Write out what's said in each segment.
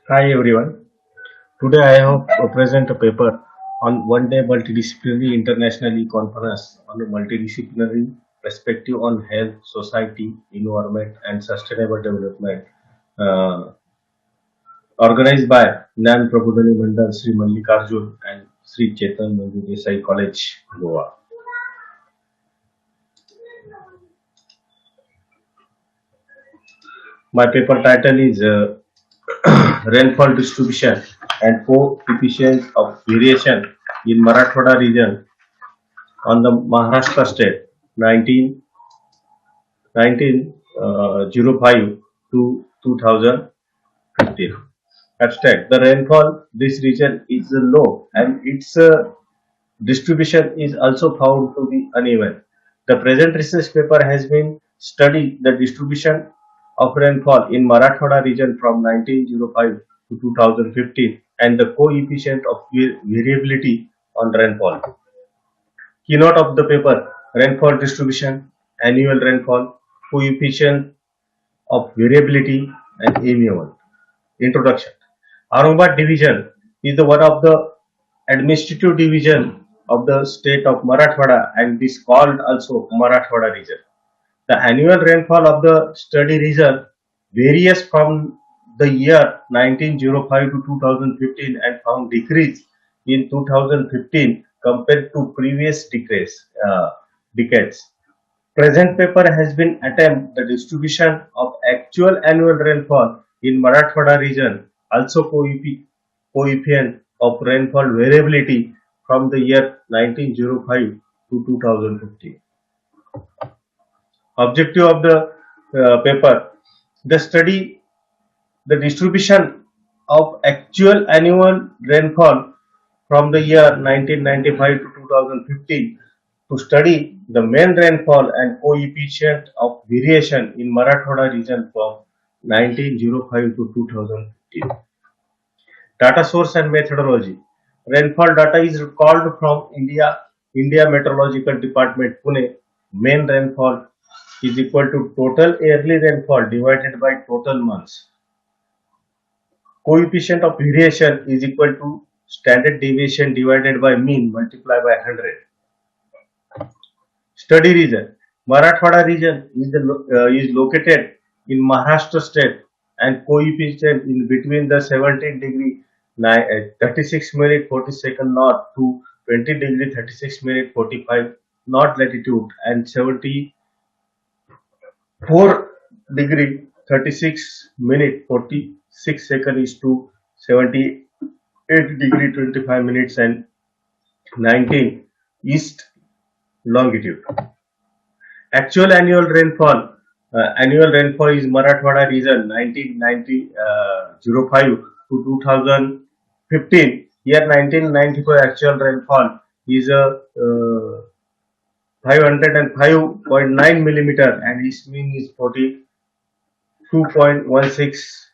Hi everyone. Today I have present a paper on one-day multidisciplinary internationally conference on a multidisciplinary perspective on health, society, environment, and sustainable development, uh, organized by Nan Prabodhani Mandal, Sri Mallikarjun, and Sri Chetan Manju Desai College, Goa. My paper title is Rainfall Distribution and Coefficient of Variation in Marathwada region on the Maharashtra state 19, 1905 to 2015. Abstract. The rainfall this region is low and its distribution is also found to be uneven. The present research paper has been studied the distribution of rainfall in Marathwada region from 1905 to 2015 and the coefficient of variability on rainfall. Keynote of the paper: rainfall distribution, annual rainfall, coefficient of variability, and annual. Introduction. Aurangabad division is the one of the administrative division of the state of Marathwada and is called also Marathwada region. The annual rainfall of the study region varies from the year 1905 to 2015 and found decrease in 2015 compared to previous decades. Present paper has been attempt the distribution of actual annual rainfall in Marathwada region, also coefficient of rainfall variability from the year 1905 to 2015. Objective of the paper: the study the distribution of actual annual rainfall from the year 1995 to 2015 to study the main rainfall and coefficient of variation in Marathwada region from 1905 to 2015. Data source and methodology. Rainfall data is called from India Meteorological Department, Pune. Main rainfall is equal to total yearly rainfall divided by total months. Coefficient of variation is equal to standard deviation divided by mean multiplied by 100. Study region. Marathwada region is located in Maharashtra state and coefficient in between the 17 degree 36 minute 40-second north to 20 degree 36 minute 45 north latitude and 74 degree 36 minute 46 second is to 78 degree 25 minutes and 19 east longitude. Actual annual rainfall is Marathwada region 1905 to 2015. Year 1995 actual rainfall is 505.9 millimeter and its mean is 42.16.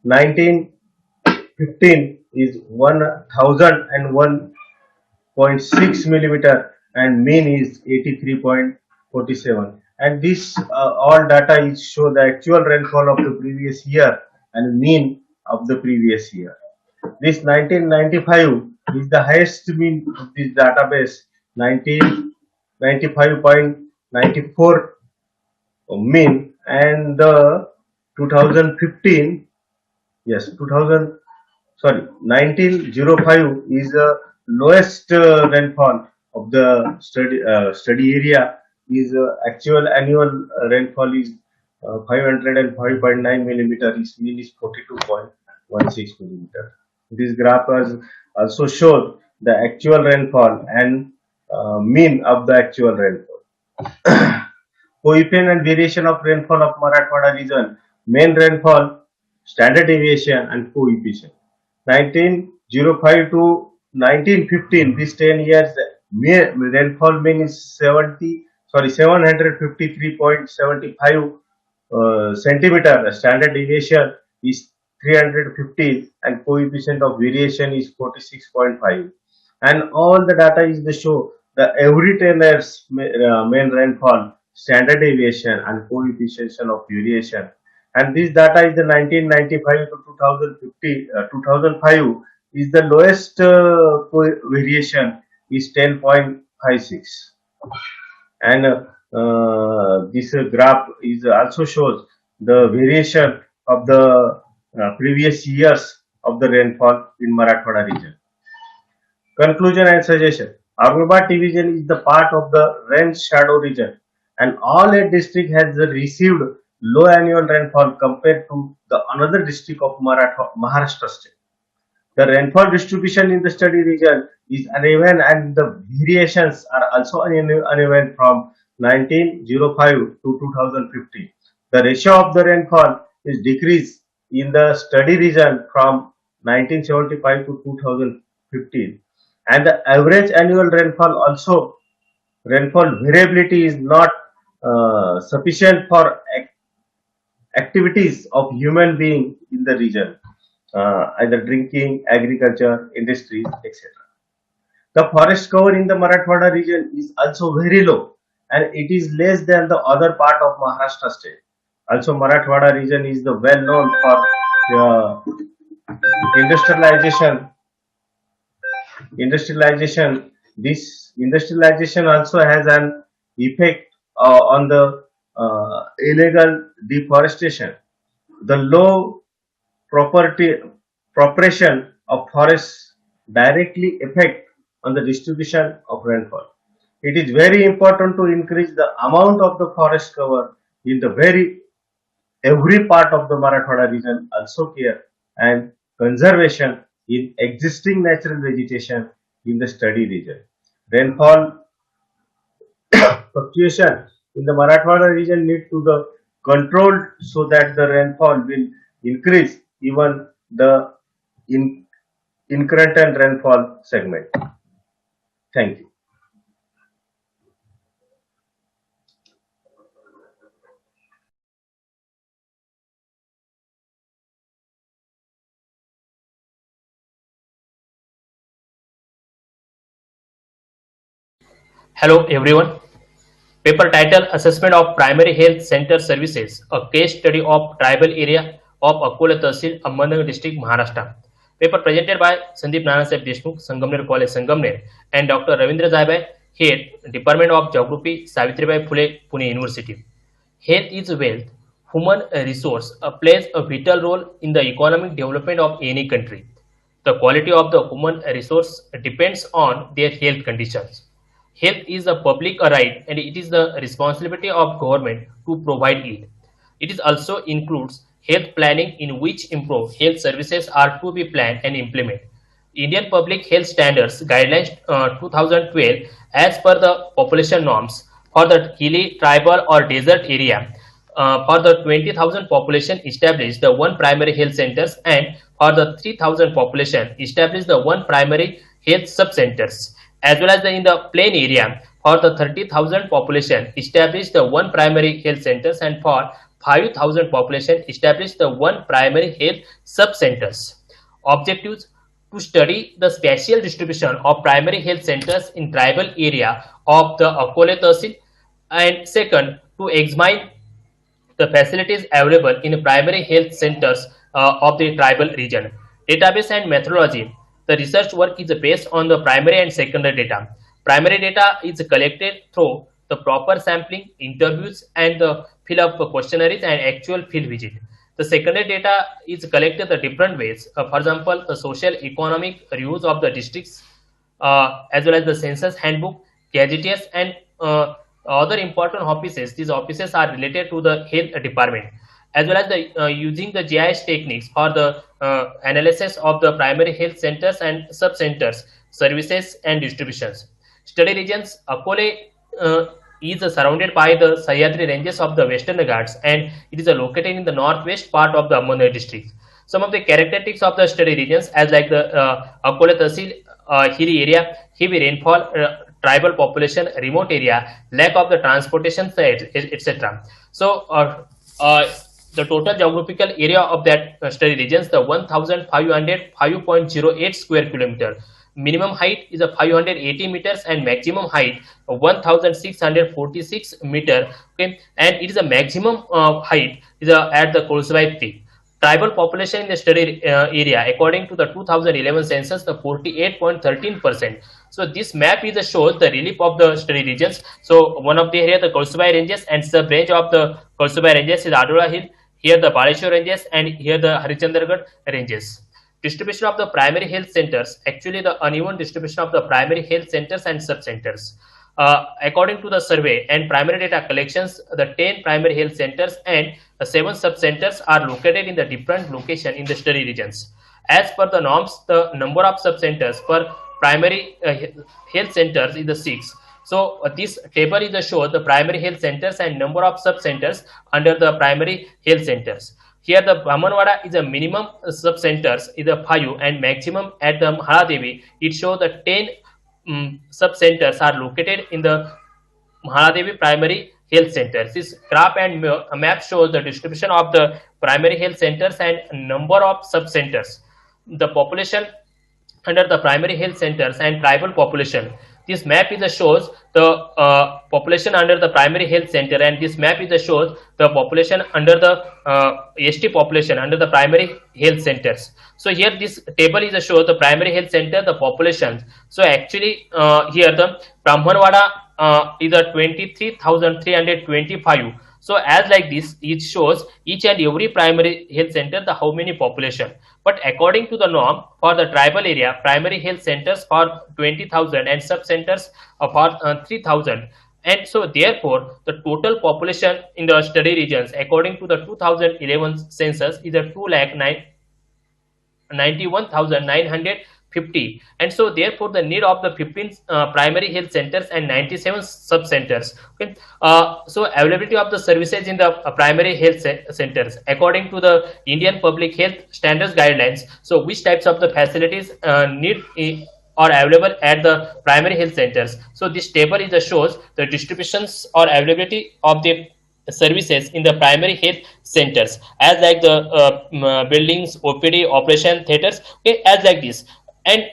1915 is 1001.6 millimeter and mean is 83.47, and this all data is show the actual rainfall of the previous year and mean of the previous year. This 1995 is the highest mean of this database, 1995.94 mean, and the 2015, yes, 2000, sorry, 1905 is the lowest rainfall of the study area. Is actual annual rainfall is 505.9 millimeter. Its mean is 42.16 millimeter. This graph has also showed the actual rainfall and mean of the actual rainfall. Coefficient and variation of rainfall of Marathwada region. Main rainfall, standard deviation, and coefficient. 1905 to 1915, these 10 years, rainfall mean is 753.75 centimeter. Standard deviation is 350 and coefficient of variation is 46.5. And all the data is the show the every 10 years main rainfall, standard deviation, and coefficient of variation and this data is the 1995 to 2050, 2005 is the lowest variation is 10.56, and this graph is also shows the variation of the previous years of the rainfall in Marathwada region. Conclusion and suggestion. Aurangabad division is the part of the rain shadow region, and all eight district has received low annual rainfall compared to the another district of Maharashtra state. The rainfall distribution in the study region is uneven and the variations are also uneven from 1905 to 2015. The ratio of the rainfall is decreased in the study region from 1975 to 2015, and the average annual rainfall also rainfall variability is not sufficient for activities of human being in the region, either drinking, agriculture, industries, etc. The forest cover in the Marathwada region is also very low, and it is less than the other part of Maharashtra state. Also, Marathwada region is the well known for industrialization. This industrialization also has an effect on the illegal deforestation. The low property proportion of forests directly affect on the distribution of rainfall. It is very important to increase the amount of the forest cover in the every part of the Marathwada region, also care and conservation in existing natural vegetation in the study region. Rainfall fluctuation in the Marathwada region need to the controlled so that the rainfall will increase even the in incremental rainfall segment. Thank you. Hello everyone. Paper title Assessment of Primary Health Center Services, a case study of tribal area of Akola Tahsil, Ahmednagar district, Maharashtra. Paper presented by Sandeep Nanasaheb Deshmukh, Sangamner College, Sangamner, and Dr. Ravindra Zaibai, Head, Department of Geography, Savitribai Phule, Pune University. Health is wealth. Human resource plays a vital role in the economic development of any country. The quality of the human resource depends on their health conditions. Health is a public right and it is the responsibility of government to provide it. It is also includes health planning in which improved health services are to be planned and implemented. Indian Public Health Standards Guidelines 2012 as per the population norms for the hilly, tribal or desert area for the 20,000 population establish the one primary health centers and for the 3,000 population establish the one primary health sub centers as well as in the plain area for the 30,000 population establish the one primary health centers and for 5,000 population establish the one primary health sub centers. Objectives to study the spatial distribution of primary health centers in tribal area of the Akole Tahsil, and second to examine the facilities available in primary health centers of the tribal region. Database and methodology. The research work is based on the primary and secondary data. Primary data is collected through the proper sampling, interviews, and the fill up questionnaires and actual field visit. The secondary data is collected the different ways. For example, the social economic reviews of the districts, as well as the census handbook, gazeteers, and other important offices. These offices are related to the health department, as well as the using the GIS techniques for the analysis of the primary health centers and sub centers, services and distributions. Study regions. Akole is surrounded by the Sahyadri ranges of the Western Ghats, and it is located in the northwest part of the Ahmednagar district. Some of the characteristics of the study regions, as like the Akole Tahsil, hilly area, heavy rainfall, tribal population, remote area, lack of the transportation, etc. So, the total geographical area of that study regions, the 1,505.08 square kilometer. minimum height is a 580 meters and maximum height 1646 meter. Okay, and it is a maximum height is at the Kolsvai peak. Tribal population in the study area according to the 2011 census, the 48.13%. So this map is shows the relief of the study regions. So one of the area the Kolsvai ranges, and sub range of the Kolsvai ranges is Adora Hill. Here the Baleshwar ranges, and here the Harichandragarh ranges. Distribution of the primary health centers, actually the uneven distribution of the primary health centers and sub centers. According to the survey and primary data collections, the 10 primary health centers and the 7 sub centers are located in the different location in the study regions. As per the norms, the number of sub centers per primary health centers is the 6. So this table is the show the primary health centers and number of sub centers under the primary health centers. Here the Brahmanwada is a minimum sub centers is a 5 and maximum at the Mahaladevi. It shows the 10 sub centers are located in the Mahaladevi primary health centers. This graph and map shows the distribution of the primary health centers and number of sub centers. The population under the primary health centers and tribal population. This map is shows the population under the primary health center, and this map is shows the population under the ST population under the primary health centers. So here this table is shows the primary health center, the population. So actually here the Brahmanwada is a 23,325. So as like this, it shows each and every primary health center the how many population. But according to the norm for the tribal area, primary health centers for 20,000 and sub centers for 3,000. And so therefore the total population in the study regions according to the 2011 census is a 2,91,950, and so therefore the need of the 15 primary health centers and 97 sub centers. Okay, so availability of the services in the primary health centers according to the Indian Public Health Standards Guidelines. So which types of the facilities need or available at the primary health centers. So this table is shows the distributions or availability of the services in the primary health centers as like the buildings, OPD, operation theaters, okay, as like this. And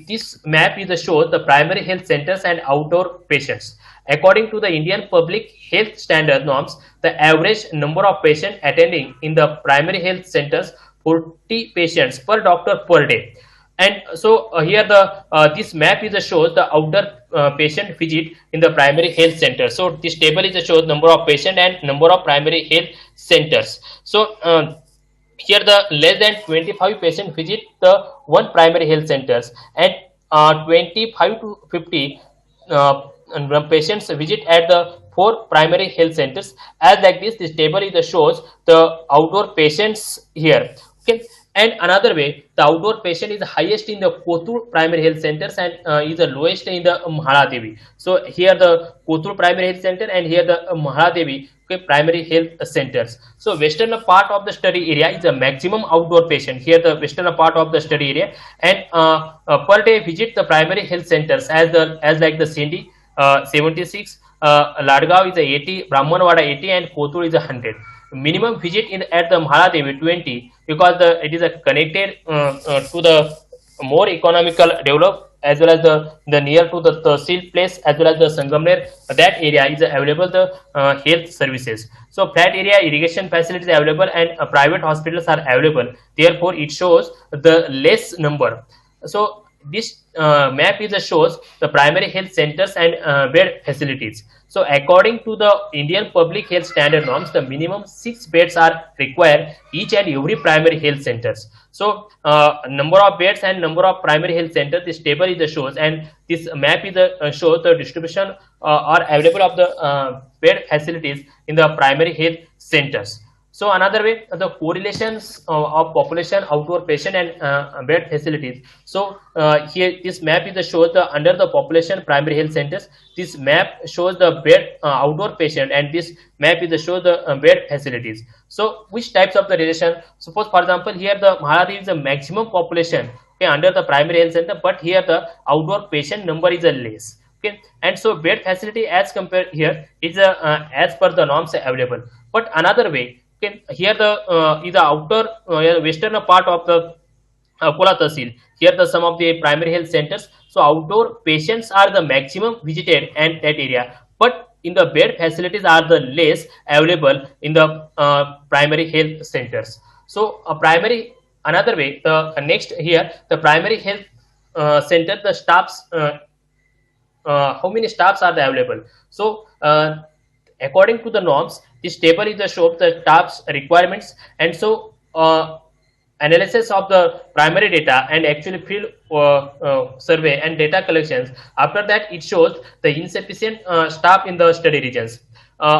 this map is shows the primary health centers and outdoor patients. According to the Indian Public Health Standard norms, the average number of patients attending in the primary health centers 40 patients per doctor per day. And so here the this map is shows the outdoor patient visit in the primary health center. So this table is shows number of patient and number of primary health centers. So here the less than 25 patient visit the one primary health centers, and 25 to 50 patients visit at the 4 primary health centers. As like this table is shows the outdoor patients here. Okay. And another way, the outdoor patient is the highest in the Kothur primary health centers and is the lowest in the Mahaladevi. So here the Kothur primary health center and here the Mahaladevi, okay, primary health centers. So western part of the study area is the maximum outdoor patient. Here the western part of the study area, and per day visit the primary health centers as like the Sindhi 76, Ladgaon is a 80, Brahmanwada 80, and Kothur is 100. Minimum visit in at the Mahaladevi 20 because it is connected to the more economical develop as well as the near to the Tahsil place as well as the Sangamner. That area is available the health services. So flat area irrigation facilities are available and private hospitals are available. Therefore, it shows the less number. So this map is shows the primary health centers and bed facilities. So according to the Indian Public Health Standard norms, the minimum 6 beds are required each and every primary health centers. So number of beds and number of primary health centers, this table is shows, and this map is shows the distribution or available of the bed facilities in the primary health centers. So another way, the correlations of population, outdoor patient and bed facilities. So here this map is shows the under the population primary health centers. This map shows the bed outdoor patient, and this map is shows the bed facilities. So which types of the relation? Suppose for example here the Mahaladevi is the maximum population, okay, under the primary health center, but here the outdoor patient number is a less. Okay, and so bed facility as compared here is as per the norms available. But another way, okay, here the is the outer western part of the Akola Tahsil. Here the some of the primary health centers. So outdoor patients are the maximum visited and that area, but in the bed facilities are the less available in the primary health centers. So a primary another way the next here the primary health center the staffs how many staffs are there available. So according to the norms, this table is the show of the staffs requirements, and so analysis of the primary data and actually field survey and data collections. After that, it shows the insufficient staff in the study regions.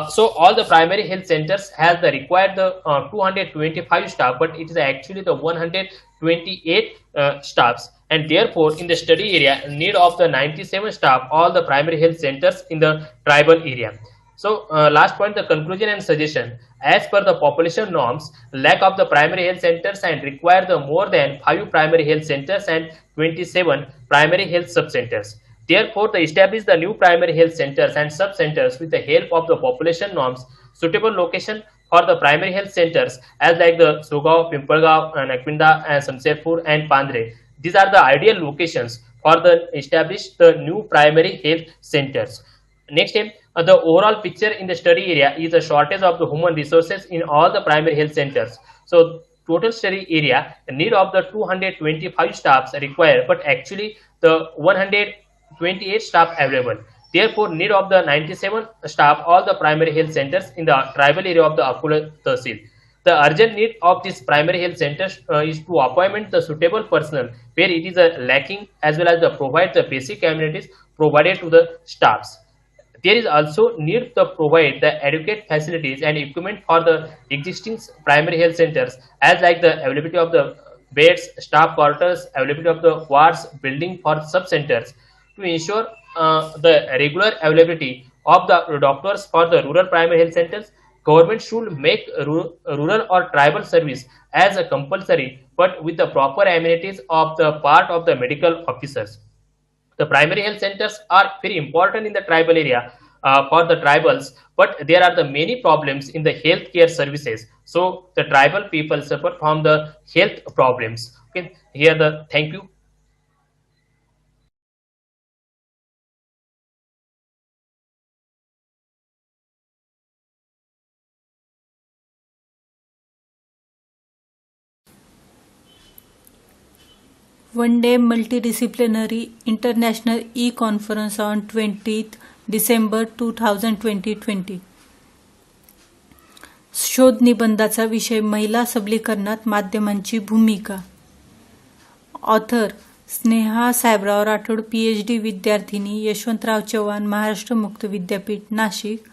So all the primary health centers has the required the 225 staff, but it is actually the 128 staffs, and therefore in the study area need of the 97 staff all the primary health centers in the tribal area. So last point, the conclusion and suggestion. As per the population norms, lack of the primary health centers and require the more than 5 primary health centers and 27 primary health sub-centers. Therefore, they establish the new primary health centers and sub-centers with the help of the population norms. Suitable location for the primary health centers as like the Sugao, Pimpalgaon, Nakvinda, and Samsepur and Pandre. These are the ideal locations for the establish the new primary health centers. Next time, the overall picture in the study area is a shortage of the human resources in all the primary health centers. So total study area need of the 225 staffs required, but actually the 128 staff available. Therefore, need of the 97 staff all the primary health centers in the tribal area of the Akola Tahsil. The urgent need of this primary health centers is to appointment the suitable personnel where it is lacking, as well as the provide the basic amenities provided to the staffs. There is also need to provide the adequate facilities and equipment for the existing primary health centers, as like the availability of the beds, staff quarters, availability of the wards, building for sub-centers. To ensure the regular availability of the doctors for the rural primary health centers, government should make rural or tribal service as a compulsory, but with the proper amenities of the part of the medical officers. The primary health centers are very important in the tribal area for the tribals, but there are the many problems in the healthcare services. So the tribal people suffer from the health problems. Okay, here the thank you. One-day multidisciplinary international e-conference on 20th December 2020. शोध निबंधाचा विषय महिला सबलीकरणात माध्यमांची भूमिका. Author Sneha Sahebrao Rathod, PhD विद्यार्थिनी, यशवंतराव चव्हाण, महाराष्ट्र मुक्त विद्यापीठ, Nashik.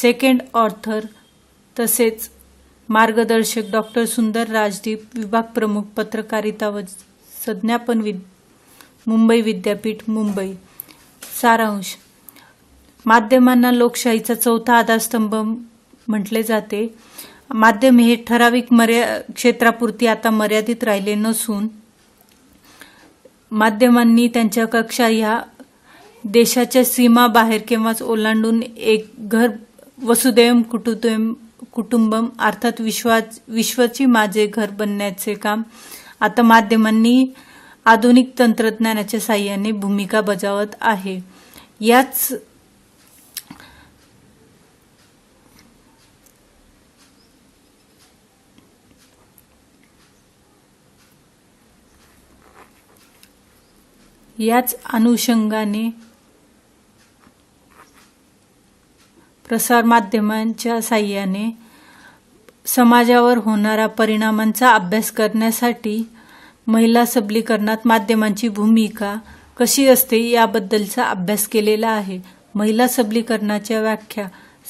Second author तसेच मार्गदर्शक doctor सुंदर राजदीप, विभाग प्रमुख पत्रकारिता व संज्ञापन मुंबई विद्यापीठ, मुंबई. सारांश. माध्यमांना लोकशाहीचा चौथा आधारस्तंभ म्हटले जाते. माध्यम हे ठराविक क्षेत्रापुरती आता मर्यादित राहिले नसून माध्यमांनी त्यांच्या कक्षा ह्या देशाच्या सीमा बाहेर किंवाच ओलांडून एक घर वसुदैव कुटुंबम अर्थात विश्वाची माझे घर बनण्याचे काम आता माध्यमांनी आधुनिक तंत्रज्ञानाच्या साहाय्याने भूमिका बजावत आहे. याच अनुषंगाने प्रसारमाध्यमांच्या साहाय्याने समाजावर होणाऱ्या परिणामांचा अभ्यास करण्यासाठी महिला सबलीकरणात माध्यमांची भूमिका कशी असते याबद्दलचा अभ्यास केलेला आहे. महिला सबलीकरणाच्या व्याख्या.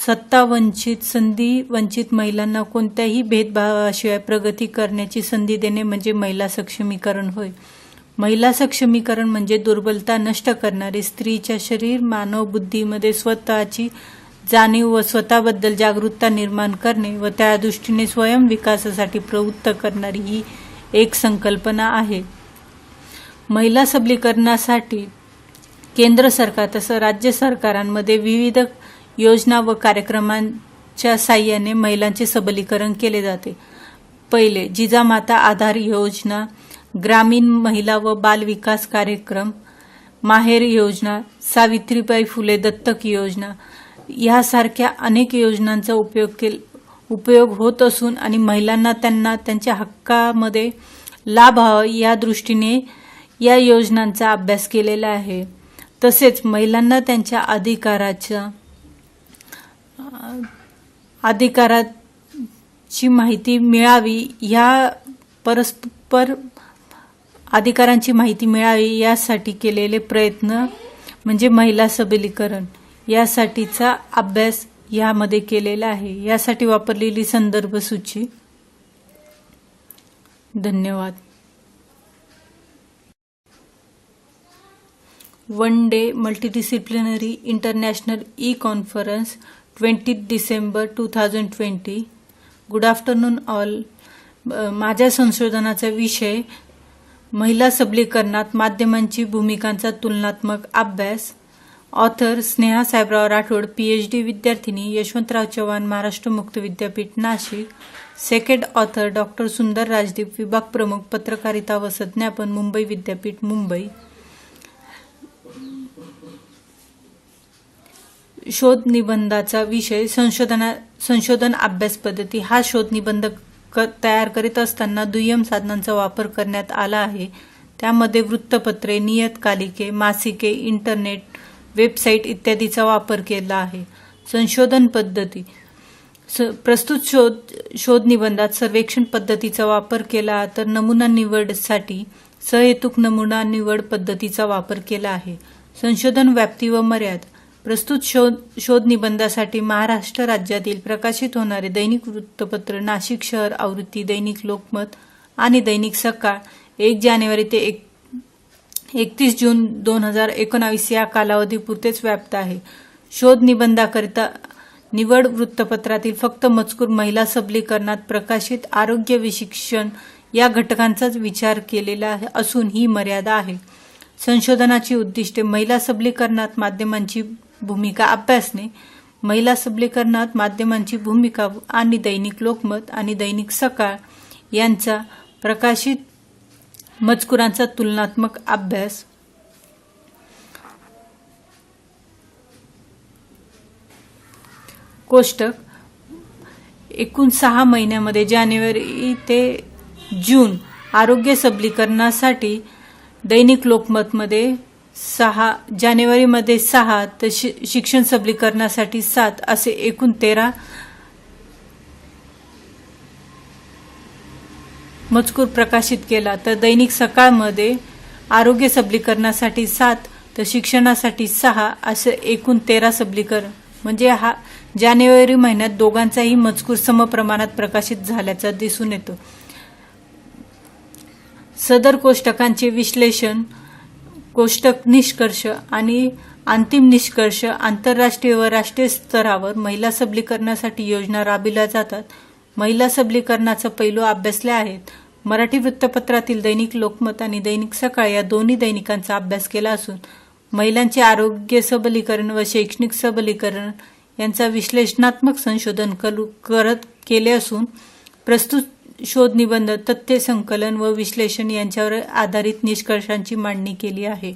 सत्ता वंचित, संधी वंचित महिलांना कोणत्याही भेदभावाशिवाय प्रगती करण्याची संधी देणे म्हणजे महिला सक्षमीकरण होय. महिला सक्षमीकरण म्हणजे दुर्बलता नष्ट करणारी, स्त्रीच्या शरीर मानव बुद्धीमध्ये स्वतःची जाणीव व स्वतःबद्दल जागरूकता निर्माण करणे व त्या दृष्टीने स्वयं विकासासाठी प्रवृत्त करणारी ही एक संकल्पना आहे. महिला सबलीकरणासाठी केंद्र सरकार तसं राज्य सरकारांमध्ये विविध योजना व कार्यक्रमांच्या साहाय्याने महिलांचे सबलीकरण केले जाते. पहिले, जिजामाता आधार योजना ग्रामीण महिला व बाल विकास कार्यक्रम, माहेर योजना, सावित्रीबाई फुले दत्तक योजना यासारख्या अनेक योजनांचा उपयोग होत असून आणि महिलांना त्यांच्या हक्कामध्ये लाभ व्हावा या दृष्टीने या योजनांचा अभ्यास केलेला आहे. तसेच महिलांना त्यांच्या अधिकाराची माहिती मिळावी, या परस्पर अधिकारांची माहिती मिळावी यासाठी केलेले प्रयत्न म्हणजे महिला सबलीकरण यासाठीचा अभ्यास यामध्ये केलेला आहे. यासाठी वापरलेली संदर्भ सूची. धन्यवाद. One day multidisciplinary international conference 20 December 2020. Good afternoon all. माझ्या संशोधनाचा विषय महिला सबलीकरणात माध्यमांची भूमिकांचा तुलनात्मक अभ्यास. ऑथर स्नेहा साहेबराव राठोड, PhD विद्यार्थिनी, यशवंतराव चव्हाण, महाराष्ट्र मुक्त विद्यापीठ, नाशिक. सेकंड ऑथर डॉक्टर सुंदर राजदीप, विभाग प्रमुख पत्रकारिता व संज्ञापन, मुंबई विद्यापीठ, मुंबई. शोध निबंधाचा विषय संशोधन अभ्यास पद्धती. हा शोध निबंध तयार करीत असताना दुय्यम साधनांचा वापर करण्यात आला आहे. त्यामध्ये वृत्तपत्रे, नियतकालिके, मासिके, इंटरनेट, वेबसाईट इत्यादीचा वापर केला आहे. संशोधन पद्धती. प्रस्तुत शोध निबंधात सर्वेक्षण पद्धतीचा वापर केला तर नमुना निवडसाठी सहेतुक नमुना निवड पद्धतीचा वापर केला आहे. संशोधन व्याप्ती व मर्यादा. प्रस्तुत शोध निबंधासाठी महाराष्ट्र राज्यातील प्रकाशित होणारे दैनिक वृत्तपत्र नाशिक शहर आवृत्ती, दैनिक लोकमत आणि दैनिक सकाळ 1 जानेवारी ते 31 जून 2019 या कालावधीपुरतेच व्याप्त आहे. शोध निबंधाकरिता निवड वृत्तपत्रातील फक्त मजकूर महिला सबलीकरणात प्रकाशित आरोग्य व शिक्षण या घटकांचाच विचार केलेला असून ही मर्यादा आहे. संशोधनाची उद्दिष्टे. महिला सबलीकरणात माध्यमांची भूमिका अभ्यासणे. महिला सबलीकरणात माध्यमांची भूमिका आणि दैनिक लोकमत आणि दैनिक सकाळ यांचा प्रकाशित मजकुरांचा तुलनात्मक अभ्यास. कोष्टक. एकूण 6 महिन्यामध्ये जानेवारी ते जून आरोग्य सबलीकरणासाठी दैनिक लोकमतमध्ये 6, जानेवारीमध्ये 6 तर शिक्षण सबलीकरणासाठी 7 असे एकूण 13 मजकूर प्रकाशित केला. तर दैनिक सकाळमध्ये आरोग्य सबलीकरणासाठी 7 तर शिक्षणासाठी 6 असे एकूण 13 सबलीकरण म्हणजे हा जानेवारी महिन्यात दोघांचाही मजकूर समप्रमाणात प्रकाशित झाल्याचा दिसून येतो. सदर कोष्टकांचे विश्लेषण, कोष्टक निष्कर्ष आणि अंतिम निष्कर्ष. आंतरराष्ट्रीय व राष्ट्रीय स्तरावर महिला सबलीकरणासाठी योजना राबविल्या जातात. महिला सबलीकरणाचा पैलू अभ्यासले आहेत. मराठी वृत्तपत्रातील दैनिक लोकमत आणि दैनिक सकाळ या दोन्ही दैनिकांचा अभ्यास केला असून महिलांचे आरोग्य सबलीकरण व शैक्षणिक सबलीकरण यांचा विश्लेषणात्मक संशोधन केले असून प्रस्तुत शोध निबंध, तथ्य संकलन व विश्लेषण यांच्यावर आधारित निष्कर्षांची मांडणी केली आहे.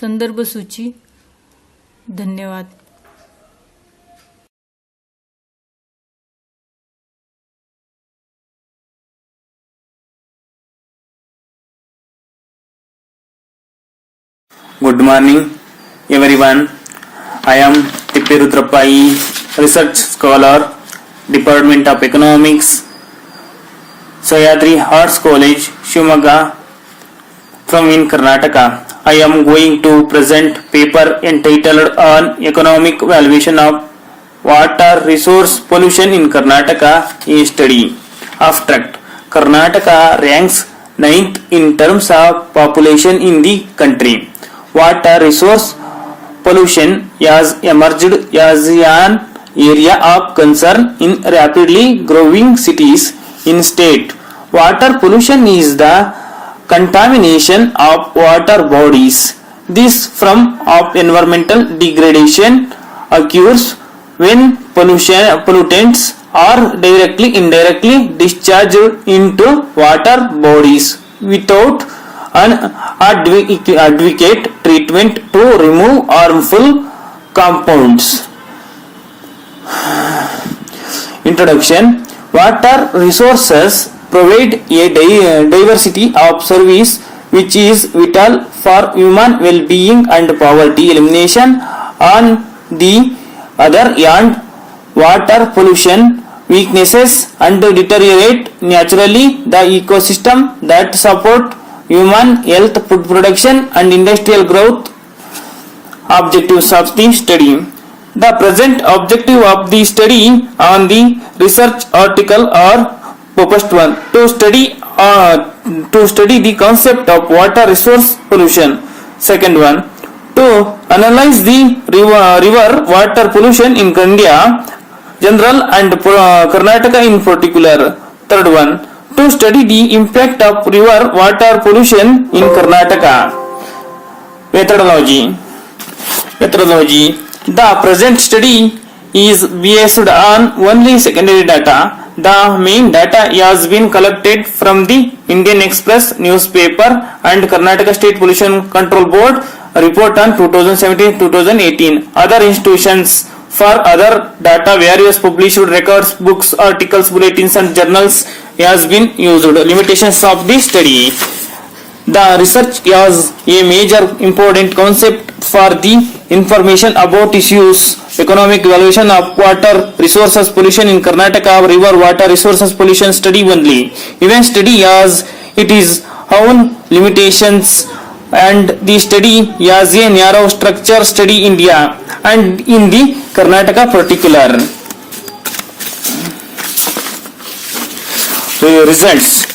संदर्भ सूची. धन्यवाद. Good morning, everyone. I am Tippirudrappai, research scholar, Department of Economics, Sahyadri Arts College, Shivamogga, from in Karnataka. I am going to present paper entitled on economic valuation of water resource pollution in Karnataka, a study. Abstract. Karnataka ranks 9th in terms of population in the country. Water resource pollution has emerged as an area of concern in rapidly growing cities in state. Water pollution is the contamination of water bodies. This form of environmental degradation occurs when pollutants are directly indirectly discharged into water bodies without an advocate treatment to remove harmful compounds. Introduction. Water resources provide a diversity of service which is vital for human well-being and poverty elimination. On the other hand, water pollution weaknesses and deteriorate naturally the ecosystem that support human health, food production and industrial growth. Objectives of the study. The present objective of the study on the research article are first one, to study the concept of water resource pollution. Second one, to analyze the river water pollution in India general and Karnataka in particular. Third one, to study the impact of river water pollution in Karnataka. Methodology. The present study is based on only secondary data. The main data has been collected from the Indian Express newspaper and Karnataka State Pollution Control Board report on 2017-2018. Other institutions for other data, various published records, books, articles, bulletins and journals has been used. Limitations of the study. The research has a major important concept for the information about issues. Economic evaluation of water resources pollution in Karnataka, river water resources pollution study only. Even study has its own limitations and the study has a narrow structure study India and in the Karnataka particular. Results.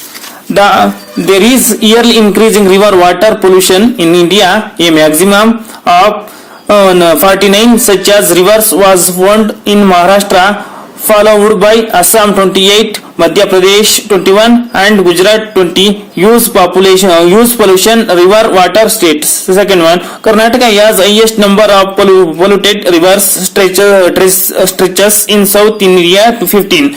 There is yearly increasing river water pollution in India. A maximum of 49 such as rivers was found in Maharashtra, followed by Assam 28, Madhya Pradesh 21 and Gujarat 20 use pollution river water states. Second one, Karnataka has highest number of polluted rivers stretches in South India to 15.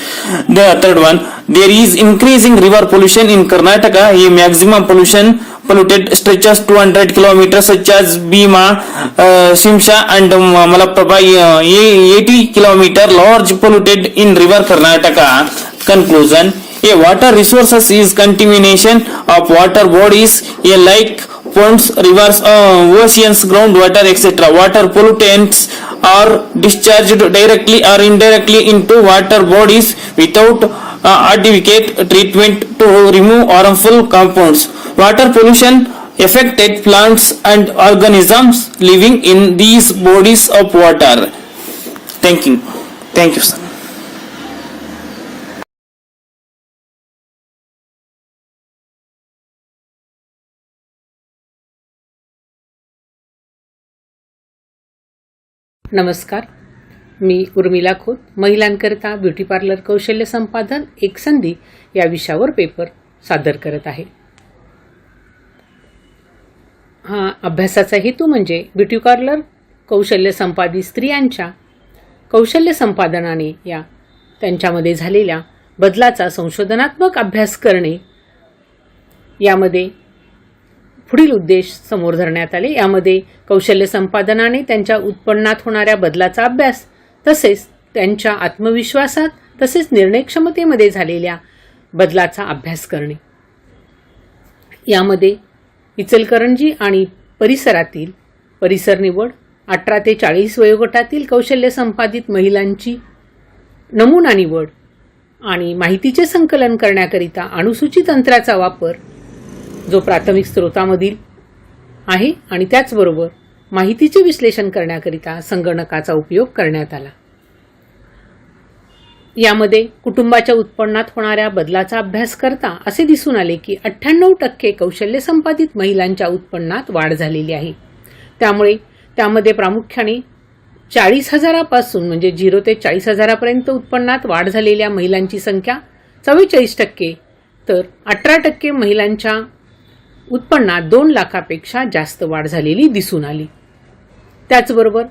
The third one, there is increasing river pollution in Karnataka. A maximum polluted stretches 200 kilometers such as Bhima, Shimsha and Malaprabha. 80 kilometer large polluted in river Karnataka. Conclusion. A water resources is continuation of water bodies, a lake, ponds, rivers, oceans, groundwater, etc. Water pollutants are discharged directly or indirectly into water bodies without adequate treatment to remove harmful compounds. Water pollution affected plants and organisms living in these bodies of water. Thank you, sir. नमस्कार, मी Urmila Khot, महिलांकरिता beauty parlour कौशल्य संपादन एक संधी या विषयावर paper सादर करत आहे. हा अभ्यासाचा हेतू म्हणजे ब्युटी पार्लर कौशल्य संपादित स्त्रियांच्या कौशल्य संपादनाने या त्यांच्यामध्ये झालेल्या बदलाचा संशोधनात्मक अभ्यास करणे. यामध्ये पुढील उद्देश समोर धरण्यात आले. यामध्ये कौशल्य संपादनाने त्यांच्या उत्पन्नात होणाऱ्या बदलाचा अभ्यास, तसेच त्यांच्या आत्मविश्वासात तसेच निर्णय क्षमतेमध्ये झालेल्या बदलाचा अभ्यास करणे. यामध्ये इचलकरंजी आणि परिसरातील परिसर निवड, 18 ते 40 वयोगटातील कौशल्य संपादित महिलांची नमुना निवड आणि माहितीचे संकलन करण्याकरिता अनुसूची तंत्राचा वापर जो प्राथमिक स्रोतामधील आहे आणि त्याचबरोबर माहितीचे विश्लेषण करण्याकरिता संगणकाचा उपयोग करण्यात आला. यामध्ये कुटुंबाच्या उत्पन्नात होणाऱ्या बदलाचा अभ्यास करता असे दिसून आले की 98% कौशल्य संपादित महिलांच्या उत्पन्नात वाढ झालेली आहे. त्यामुळे त्यामध्ये प्रामुख्याने 40,000 पासून म्हणजे 0 ते 40,000 पर्यंत उत्पन्नात वाढ झालेल्या महिलांची संख्या 44%, तर 18% महिलांच्या उत्पन्नात 2 लाखापेक्षा जास्त वाढ झालेली दिसून आली. त्याचबरोबर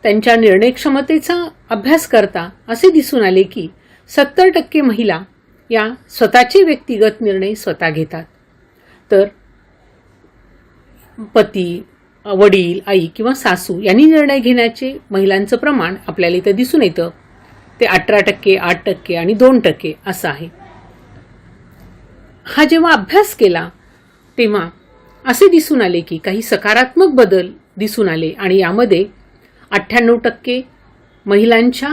त्यांच्या निर्णय क्षमतेचा अभ्यास करता असे दिसून आले की 70% महिला या स्वतःचे व्यक्तिगत निर्णय स्वतः घेतात. तर पती, वडील, आई किंवा सासू यांनी निर्णय घेण्याचे महिलांचं प्रमाण आपल्याला इथं दिसून येतं. ते 18%, 8% आणि 2% असं आहे. हा जेव्हा अभ्यास केला तेव्हा असे दिसून आले की काही सकारात्मक बदल दिसून आले आणि यामध्ये 98% महिलांच्या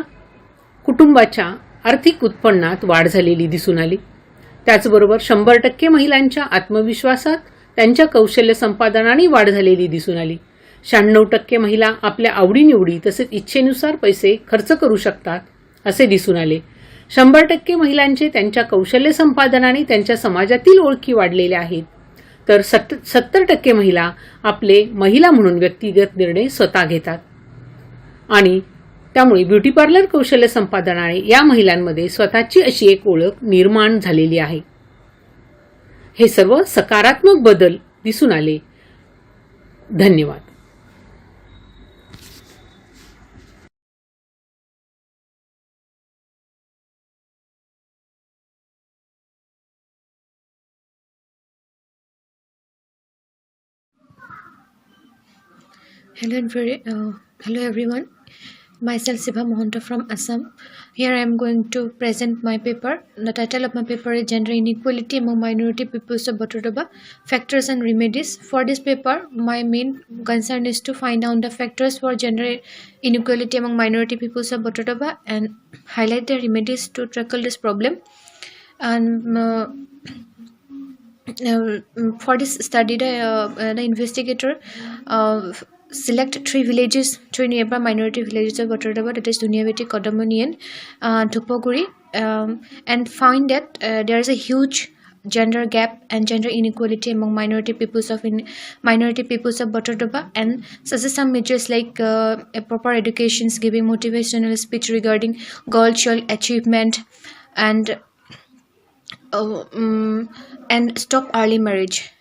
कुटुंबाच्या आर्थिक उत्पन्नात वाढ झालेली दिसून आली. त्याचबरोबर 100% महिलांच्या आत्मविश्वासात, त्यांच्या कौशल्य संपादनाने वाढ झालेली दिसून आली. 96% महिला आपल्या आवडीनिवडी तसेच इच्छेनुसार पैसे खर्च करू शकतात असे दिसून आले. 100% महिलांचे त्यांच्या कौशल्य संपादनाने त्यांच्या समाजातील ओळखी वाढलेल्या आहेत. तर 70% महिला आपले महिला म्हणून व्यक्तिगत निर्णय स्वतः घेतात आणि त्यामुळे ब्युटी पार्लर कौशल्य संपादनाने या महिलांमध्ये स्वतःची अशी एक ओळख निर्माण झालेली आहे. हे सर्व सकारात्मक बदल दिसून आले. धन्यवाद. Hello everyone. Myself Sibha Mohanta from Assam. Here I am going to present my paper. The title of my paper is Gender Inequality Among Minority Peoples of Botodoba, Factors and Remedies. For this paper, my main concern is to find out the factors for gender inequality among minority peoples of Botodoba and highlight the remedies to tackle this problem. And for this study, the investigator select 3 villages, 3 nearby minority villages of Botodoba, that is Duniaveti, Kodamoni and Thupaguri, and find that there is a huge gender gap and gender inequality among minority peoples of Botodoba, and suggest some measures like a proper education, giving motivational speech regarding girl-child achievement, and stop early marriage.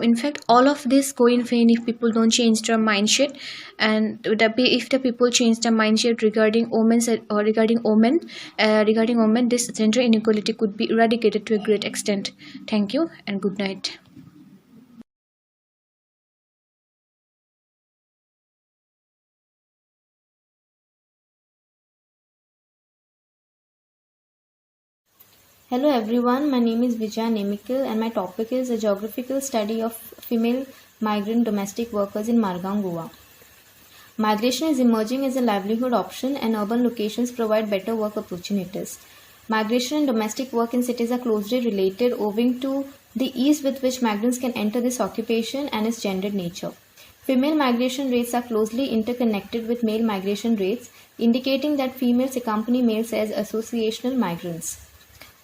In fact, all of this go in vain if people don't change their mindset, and if the people change their mindset regarding women, this gender inequality could be eradicated to a great extent. Thank you and good night. Hello everyone, my name is Vijaya Nemikal and my topic is a geographical study of female migrant domestic workers in Margao, Goa. Migration is emerging as a livelihood option and urban locations provide better work opportunities. Migration and domestic work in cities are closely related owing to the ease with which migrants can enter this occupation and its gendered nature. Female migration rates are closely interconnected with male migration rates, indicating that females accompany males as associational migrants.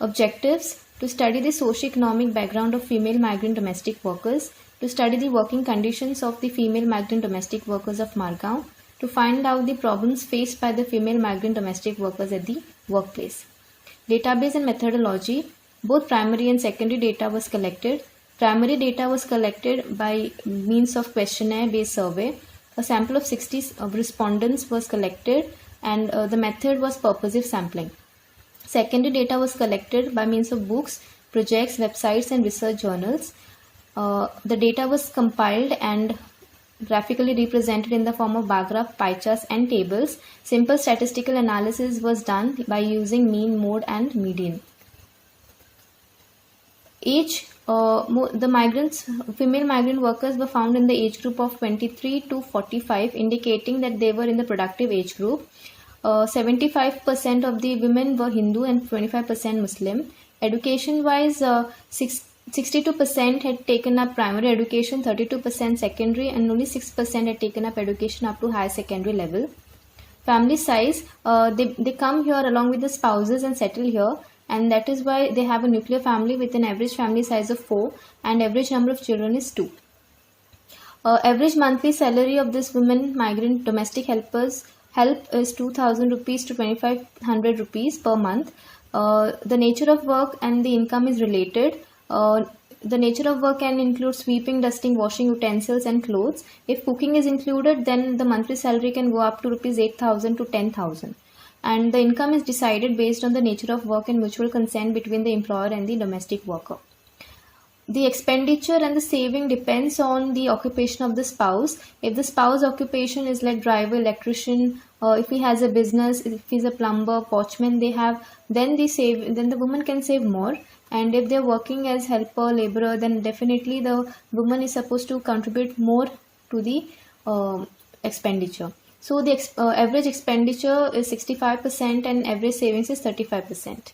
Objectives: to study the socio-economic background of female migrant domestic workers, to study the working conditions of the female migrant domestic workers of Margao, to find out the problems faced by the female migrant domestic workers at the workplace. Database and methodology: both primary and secondary data was collected. Primary data was collected by means of questionnaire-based survey. A sample of 60 respondents was collected and the method was purposive sampling. Secondary data was collected by means of books, projects, websites and research journals. The data was compiled and graphically represented in the form of bar graph, pie charts and tables. Simple statistical analysis was done by using mean, mode and median. Age: the female migrant workers were found in the age group of 23 to 45, indicating that they were in the productive age group. 75% of the women were Hindu and 25% Muslim. Education-wise, 62% had taken up primary education, 32% secondary, and only 6% had taken up education up to higher secondary level. Family size: they come here along with the spouses and settle here, and that is why they have a nuclear family with an average family size of 4 and average number of children is 2. Average monthly salary of this women migrant domestic help is 2,000 rupees to 2,500 rupees per month. The nature of work and the income is related. The nature of work can include sweeping, dusting, washing utensils and clothes. If cooking is included, then the monthly salary can go up to rupees 8,000 to 10,000. and the income is decided based on the nature of work and mutual consent between the employer and the domestic worker. The expenditure and the saving depends on the occupation of the spouse. If the spouse occupation is like driver, electrician, if he has a business, if he's a plumber, watchman, then the woman can save more. And if they're working as helper, laborer, then definitely the woman is supposed to contribute more to the expenditure. So the average expenditure is 65% and average savings is 35%.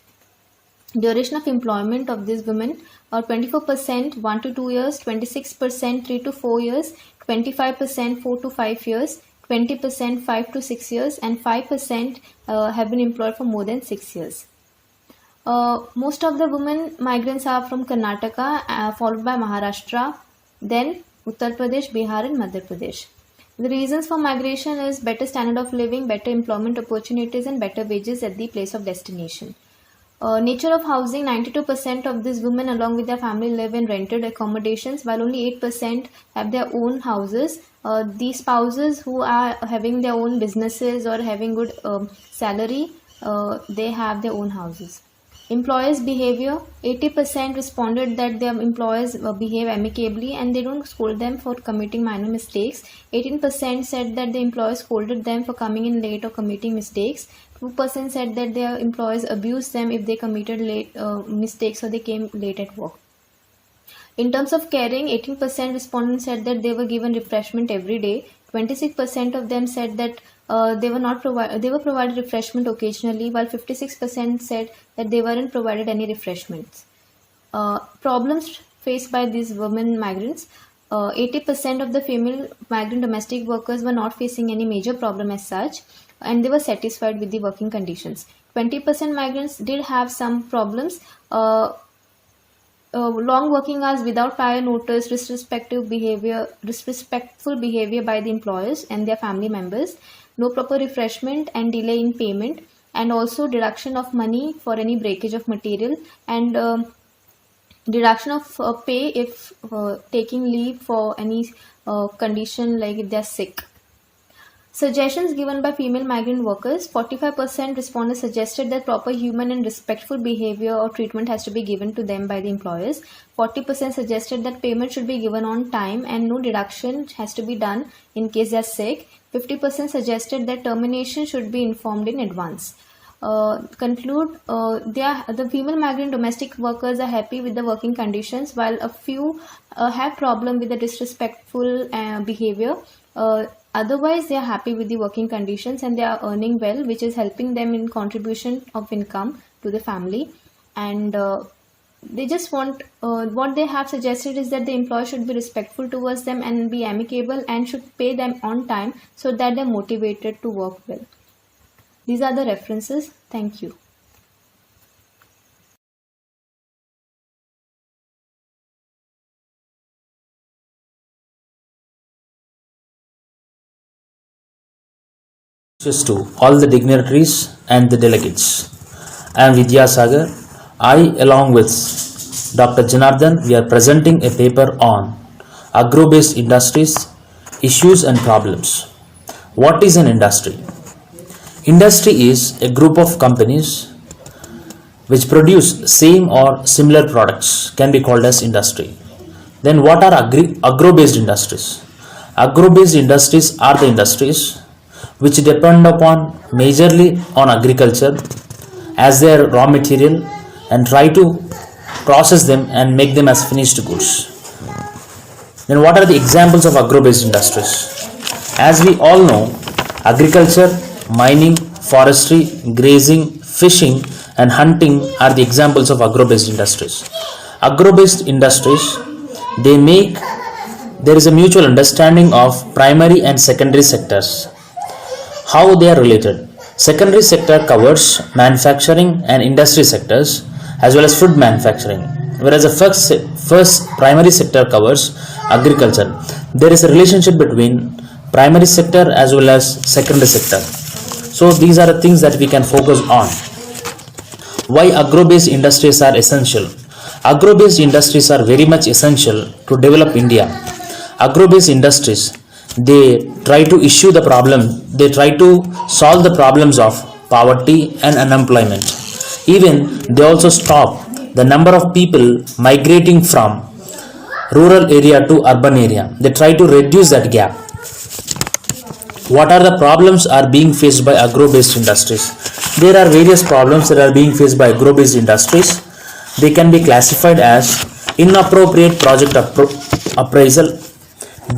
Duration of employment of these women are 24% 1 to 2 years, 26% 3 to 4 years, 25% 4 to 5 years, 20% 5 to 6 years, and 5% have been employed for more than 6 years. Most of the women migrants are from Karnataka, followed by Maharashtra, then Uttar Pradesh, Bihar, and Madhya Pradesh. The reasons for migration is better standard of living, better employment opportunities, and better wages at the place of destination. Nature of housing, 92% of these women along with their family live in rented accommodations, while only 8% have their own houses. The spouses who are having their own businesses or having good salary, they have their own houses. Employers' behavior, 80% responded that their employers behave amicably and they don't scold them for committing minor mistakes. 18% said that the employers scolded them for coming in late or committing mistakes. 2% said that their employers abused them if they committed late mistakes or they came late at work. In terms of caring, 18% respondents said that they were given refreshment every day. 26% of them said that they were provided refreshment occasionally, while 56% said that they weren't provided any refreshments. Problems faced by these women migrants, 80% of the female migrant domestic workers were not facing any major problem as such, and they were satisfied with the working conditions. 20% migrants did have some problems. Long working hours without prior notice, disrespectful behavior by the employers and their family members, no proper refreshment and delay in payment, and also deduction of money for any breakage of material, and deduction of pay if taking leave for any condition like if they are sick. Suggestions given by female migrant workers, 45% respondents suggested that proper human and respectful behavior or treatment has to be given to them by the employers. 40% suggested that payment should be given on time and no deduction has to be done in case they are sick. 50% suggested that termination should be informed in advance. The female migrant domestic workers are happy with the working conditions, while a few have problem with the disrespectful behavior. Otherwise, they are happy with the working conditions and they are earning well, which is helping them in contribution of income to the family. And they just want, what they have suggested is that the employer should be respectful towards them and be amicable and should pay them on time so that they are motivated to work well. These are the references. Thank you. To all the dignitaries and the delegates. I am Vidya Sagar. I, along with Dr. Janardhan, we are presenting a paper on agro-based industries, issues and problems. What is an industry? Industry is a group of companies which produce same or similar products, can be called as industry. Then what are agro-based industries? Agro-based industries are the industries which depend upon majorly on agriculture as their raw material and try to process them and make them as finished goods. Then what are the examples of agro-based industries? As we all know, agriculture, mining, forestry, grazing, fishing and hunting are the examples of agro-based industries. Agro-based industries, there is a mutual understanding of primary and secondary sectors. How they are related? Secondary sector covers manufacturing and industry sectors as well as food manufacturing, whereas the first primary sector covers agriculture. There is a relationship between primary sector as well as secondary sector. So these are the things that we can focus on. Why agro-based industries are essential? Agro-based industries are very much essential to develop India. Agro-based industries, they try to solve the problems of poverty and unemployment. Even they also stop the number of people migrating from rural area to urban area. They try to reduce that gap. What are the problems are being faced by agro-based industries? There are various problems that are being faced by agro-based industries. They can be classified as inappropriate project appraisal,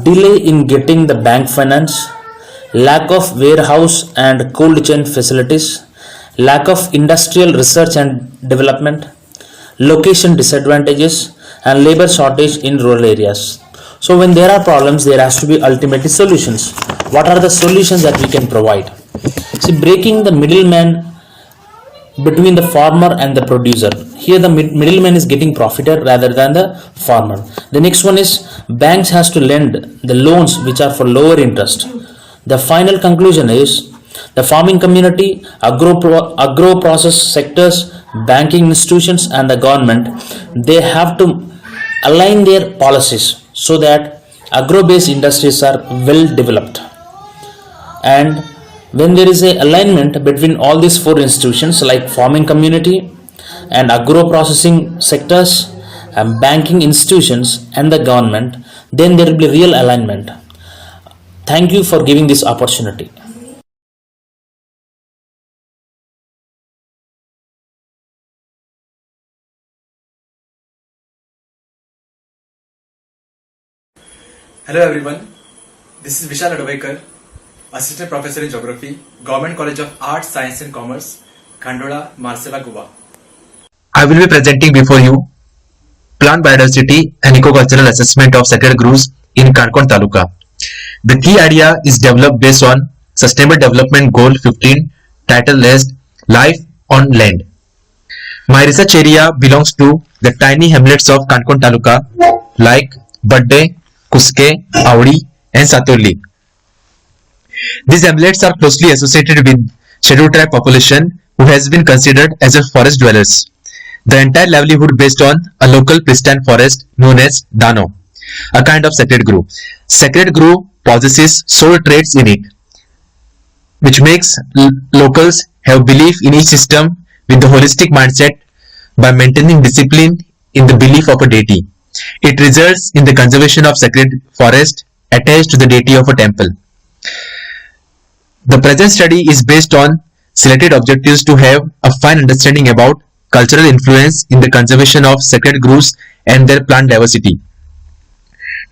delay in getting the bank finance, lack of warehouse and cold chain facilities, lack of industrial research and development, location disadvantages, and labor shortage in rural areas. So when there are problems, there has to be ultimately solutions. What are the solutions that we can provide? See, breaking the middleman between the farmer and the producer. Here the middleman is getting profited rather than the farmer. The next one is banks has to lend the loans which are for lower interest. The final conclusion is the farming community, agro process sectors, banking institutions and the government, they have to align their policies so that agro-based industries are well developed. And when there is a alignment between all these four institutions like farming community and agro processing sectors and banking institutions and the government, then there will be real alignment. Thank you for giving this opportunity. Hello everyone, this is Vishal Advaikar, Assistant Professor in Geography, Government College of Arts, Science and Commerce, Khandola, Marsala, Goa. I will be presenting before you Plant Biodiversity and Ecocultural Assessment of Sacred Groves in Kankon Taluka. The key idea is developed based on Sustainable Development Goal 15 titled as Life on Land. My research area belongs to the tiny hamlets of Kankon Taluka like Badde, Kuske, Avdi and Saturli. These hamlets are closely associated with scheduled tribe population who has been considered as a forest dwellers. The entire livelihood based on a local pristine forest known as Dano, a kind of sacred grove. Sacred grove possesses soul traits in it, which makes locals have belief in each system with the holistic mindset by maintaining discipline in the belief of a deity. It results in the conservation of sacred forest attached to the deity of a temple. The present study is based on selected objectives to have a fine understanding about cultural influence in the conservation of sacred groves and their plant diversity.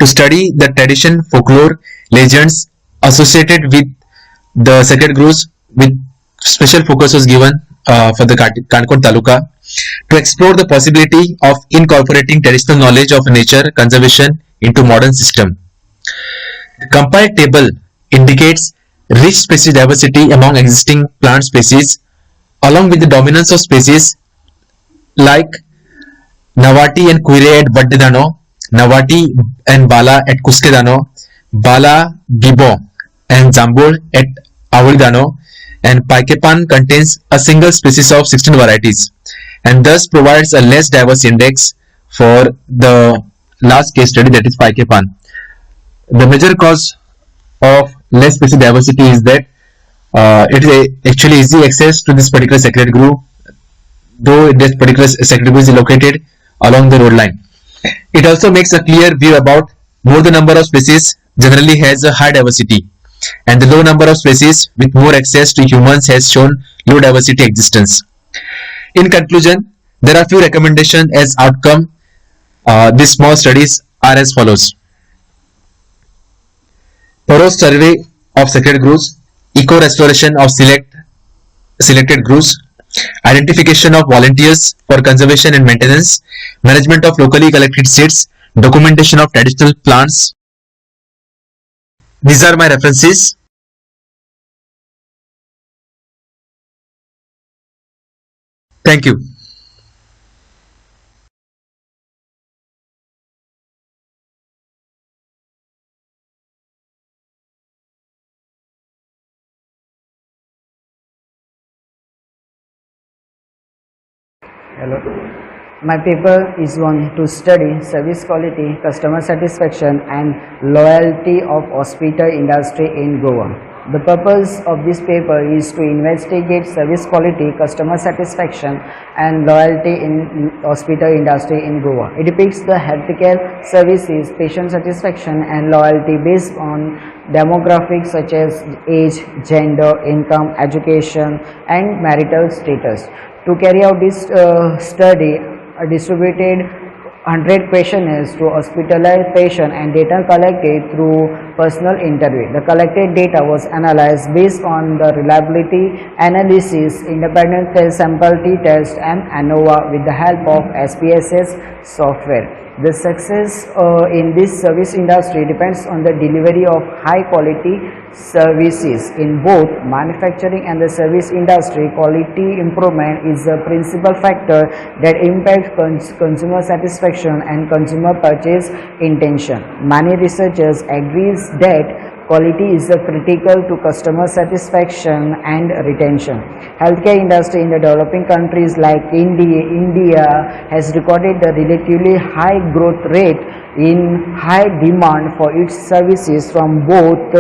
To study the tradition, folklore, legends associated with the sacred groves, with special focus was given for the Kankon Taluka, to explore the possibility of incorporating traditional knowledge of nature conservation into modern system. The compiled table indicates rich species diversity among existing plant species, along with the dominance of species like Navati and Kuire at Baddedano, Navati and Bala at Kuskedano, Bala, Gibo and Zambul at Avdano, and Paikepan contains a single species of 16 varieties and thus provides a less diverse index for the last case study, that is Paikepan. The major cause of less species diversity is that it is actually easy access to this particular sacred grove, though this particular sacred grove is located along the road line. It also makes a clear view about more the number of species generally has a high diversity, and the low number of species with more access to humans has shown low diversity existence. In conclusion, there are few recommendations as outcome. These small studies are as follows: thorough survey of sacred groves, eco-restoration of selected groves, identification of volunteers for conservation and maintenance, management of locally collected seeds, documentation of traditional plants. These are my references. Thank you. Hello. My paper is on to study service quality, customer satisfaction and loyalty of hospital industry in Goa. The purpose of this paper is to investigate service quality, customer satisfaction and loyalty in hospital industry in Goa. It depicts the healthcare services, patient satisfaction and loyalty based on demographics such as age, gender, income, education and marital status. To carry out this study, a distributed 100 questionnaires to hospitalized patient and data collected through personal interview. The collected data was analyzed based on the reliability analysis, independent sample t-test and ANOVA with the help of SPSS software. The success in this service industry depends on the delivery of high quality services in both manufacturing and the service industry. Quality improvement is a principal factor that impacts consumer satisfaction and consumer purchase intention. Many researchers agree that quality is critical to customer satisfaction and retention. Healthcare industry in the developing countries like India has recorded a relatively high growth rate in high demand for its services from both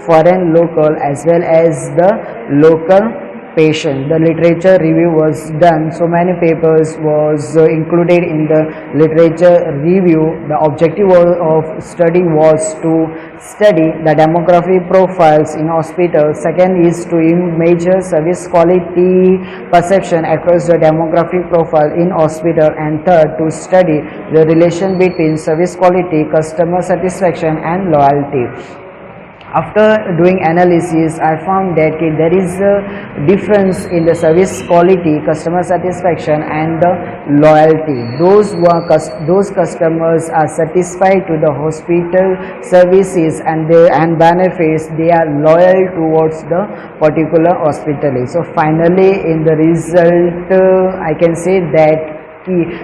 foreign local as well as the local patient. The literature review was done, so many papers was included in the literature review. The objective of study was to study the demographic profiles in hospitals. Second is to measure service quality perception across the demographic profile in hospital, and third to study the relation between service quality, customer satisfaction and loyalty. After doing analysis, I found that there is a difference in the service quality, customer satisfaction and the loyalty. Those customers are satisfied to the hospital services and benefits, they are loyal towards the particular hospital. So finally in the result, I can say that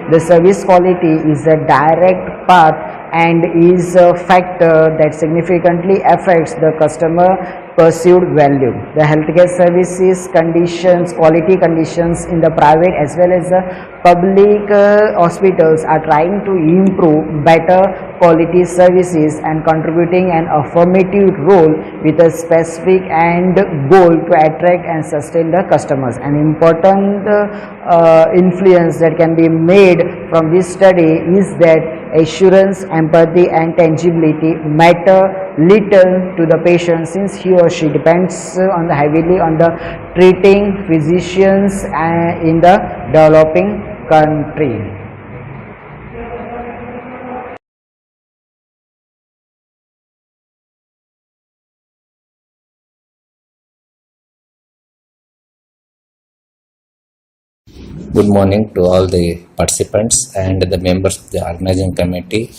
the service quality is a direct path and is a factor that significantly affects the customer perceived value. The healthcare services conditions, quality conditions in the private as well as the public hospitals are trying to improve better quality services and contributing an affirmative role with a specific and goal to attract and sustain the customers. An important influence that can be made from this study is that assurance, empathy and tangibility matter little to the patient, since he or she depends heavily on the treating physicians in the developing country. Good morning to all the participants and the members of the organizing committee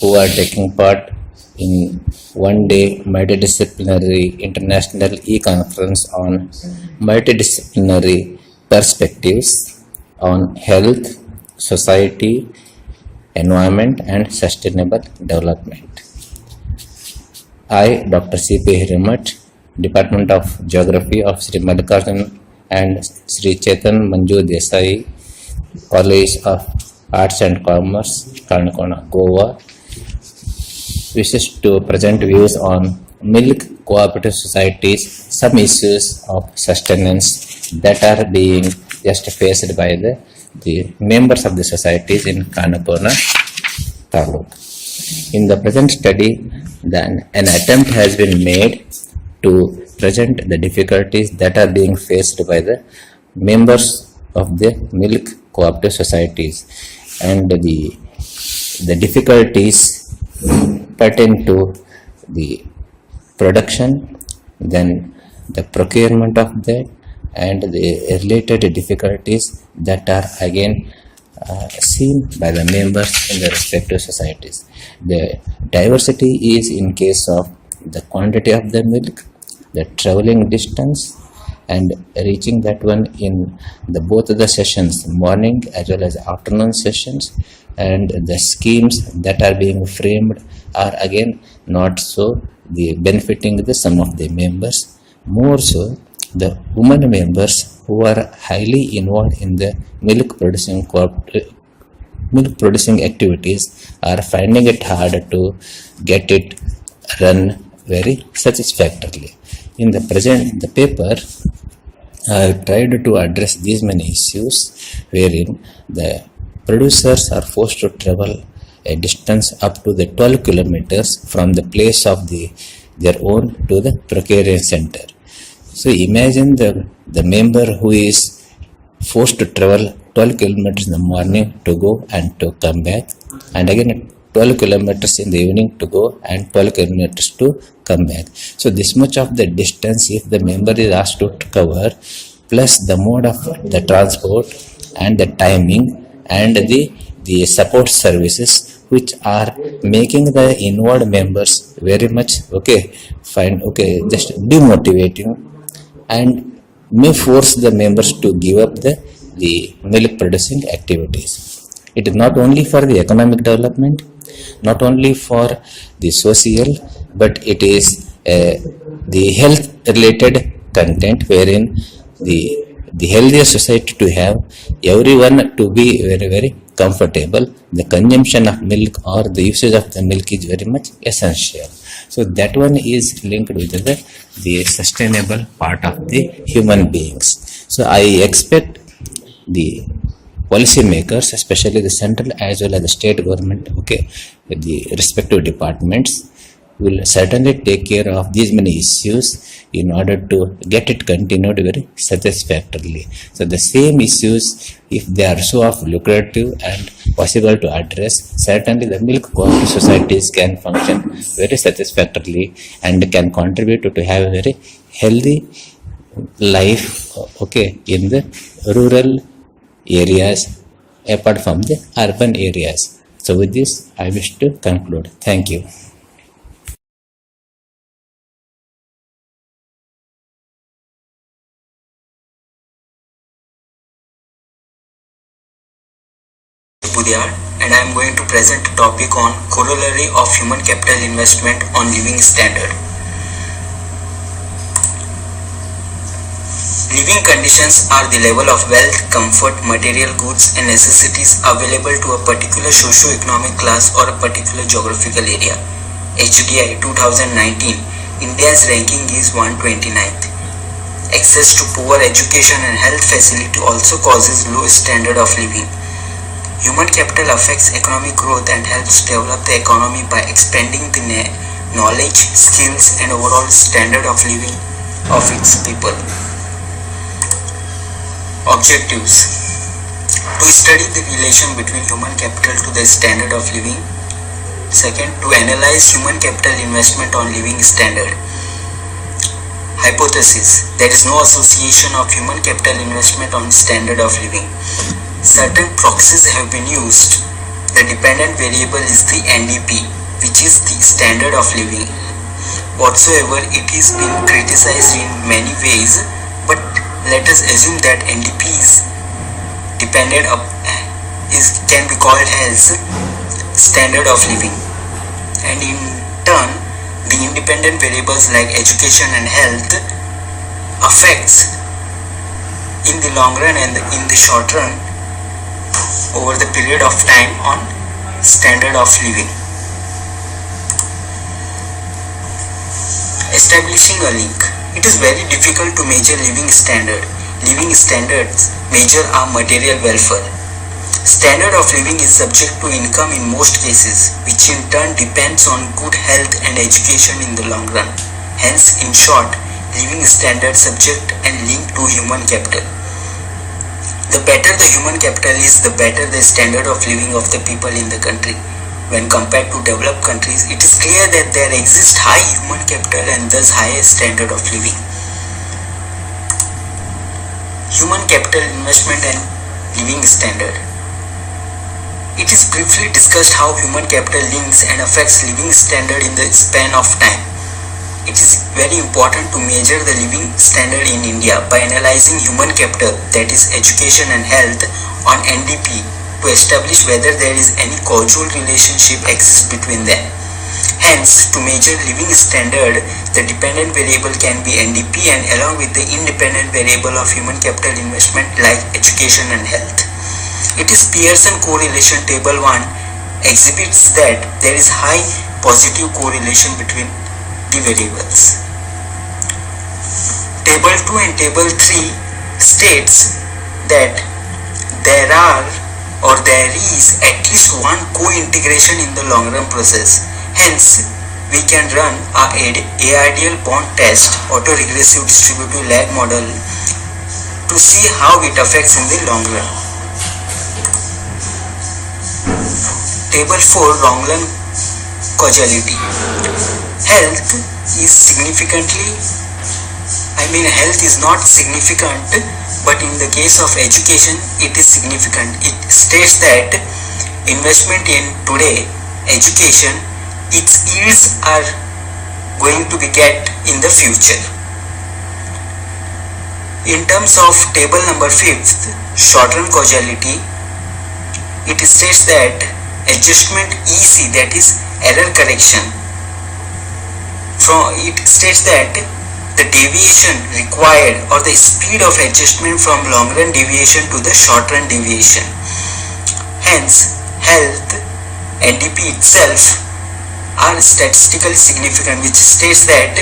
who are taking part in one-day multidisciplinary international e-conference on multidisciplinary perspectives on health, society, environment and sustainable development. I, Dr. C.P. Hiramat, Department of Geography of Sri Mallikarjun and Sri Chetan Manju Desai, College of Arts and Commerce, Karnakona, Goa, wishes to present views on milk cooperative societies, some issues of sustenance that are being just faced by the members of the societies in Karnakona Taluk. In the present study, then an attempt has been made to present the difficulties that are being faced by the members of the milk cooperative societies, and the difficulties pertain to the production, then the procurement of that, and the related difficulties that are again seen by the members in the respective societies. The diversity is in case of the quantity of the milk, the traveling distance, and reaching that one in both the sessions, morning as well as afternoon sessions, and the schemes that are being framed are again not so benefiting the some of the members. More so, the women members who are highly involved in the milk producing activities are finding it hard to get it run very satisfactorily. In the paper, I tried to address these many issues wherein the producers are forced to travel a distance up to the 12 kilometers from the place of their own to the procurement center. So imagine the member who is forced to travel 12 kilometers in the morning to go and to come back, and again 12 kilometers in the evening to go and 12 kilometers to come back. So this much of the distance if the member is asked to cover, plus the mode of the transport and the timing and the support services, which are making the inward members very much just demotivating, and may force the members to give up the milk producing activities. It is not only for the economic development, not only for the social, but it is the health related content, wherein the healthier society to have everyone to be very, very comfortable. The consumption of milk or the usage of the milk is very much essential. So that one is linked with the sustainable part of the human beings. So I expect the policy makers, especially the central as well as the state government, the respective departments, will certainly take care of these many issues in order to get it continued very satisfactorily. So the same issues, if they are so of lucrative and possible to address, certainly the milk cooperative societies can function very satisfactorily and can contribute to have a very healthy life in the rural areas apart from the urban areas. So with this I wish to conclude. Thank you. And I am going to present a topic on corollary of human capital investment on living standard. Living conditions are the level of wealth, comfort, material goods and necessities available to a particular socio-economic class or a particular geographical area. HDI 2019, India's ranking is 129th. Access to poor education and health facility also causes low standard of living. Human capital affects economic growth and helps develop the economy by expanding the knowledge, skills and overall standard of living of its people. Objectives: to study the relation between human capital to the standard of living. Second, to analyze human capital investment on living standard. Hypothesis: there is no association of human capital investment on standard of living. Certain proxies have been used. The dependent variable is the NDP, which is the standard of living. Whatsoever it is been criticized in many ways, but let us assume that NDP is dependent can be called as standard of living, and in turn the independent variables like education and health affects in the long run and in the short run over the period of time on standard of living. Establishing a link. It is very difficult to measure living standard. Living standards measure our material welfare. Standard of living is subject to income in most cases, which in turn depends on good health and education in the long run. Hence, in short, living standard subject and linked to human capital. The better the human capital is, the better the standard of living of the people in the country. When compared to developed countries, it is clear that there exists high human capital and thus higher standard of living. Human capital investment and living standard. It is briefly discussed how human capital links and affects living standard in the span of time. It is very important to measure the living standard in India by analyzing human capital, that is education and health, on NDP to establish whether there is any causal relationship exists between them. Hence, to measure living standard, the dependent variable can be NDP and along with the independent variable of human capital investment like education and health. It is Pearson correlation table 1 exhibits that there is high positive correlation between the variables. Table 2 and Table 3 states that there is at least one co-integration in the long run process. Hence, we can run a ARDL bond test, autoregressive distributive lag model, to see how it affects in the long run. Table 4, long run causality. Health is not significant, but in the case of education, it is significant. It states that investment in today education, its yields are going to be get in the future. In terms of table number 5th, short-run causality, it states that adjustment EC, that is error correction, it states that the deviation required or the speed of adjustment from long run deviation to the short run deviation. Hence, health, NDP itself are statistically significant, which states that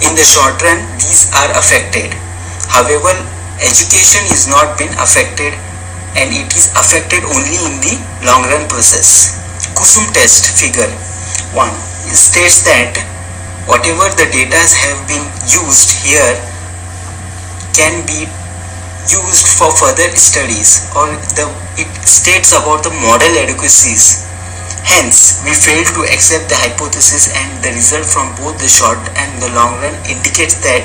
in the short run these are affected. However, education is not been affected and it is affected only in the long run process. Kusum test figure 1 states that whatever the data have been used here can be used for further studies, or it states about the model adequacies. Hence, we fail to accept the hypothesis, and the result from both the short and the long run indicates that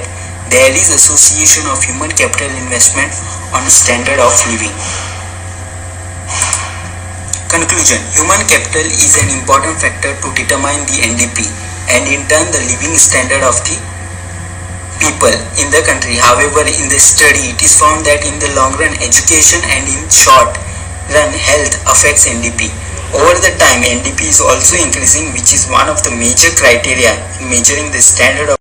there is association of human capital investment on standard of living. Conclusion: human capital is an important factor to determine the NDP and in turn the living standard of the people in the country. However, in the study it is found that in the long run education and in short run health affects NDP. Over the time, NDP is also increasing, which is one of the major criteria in measuring the standard of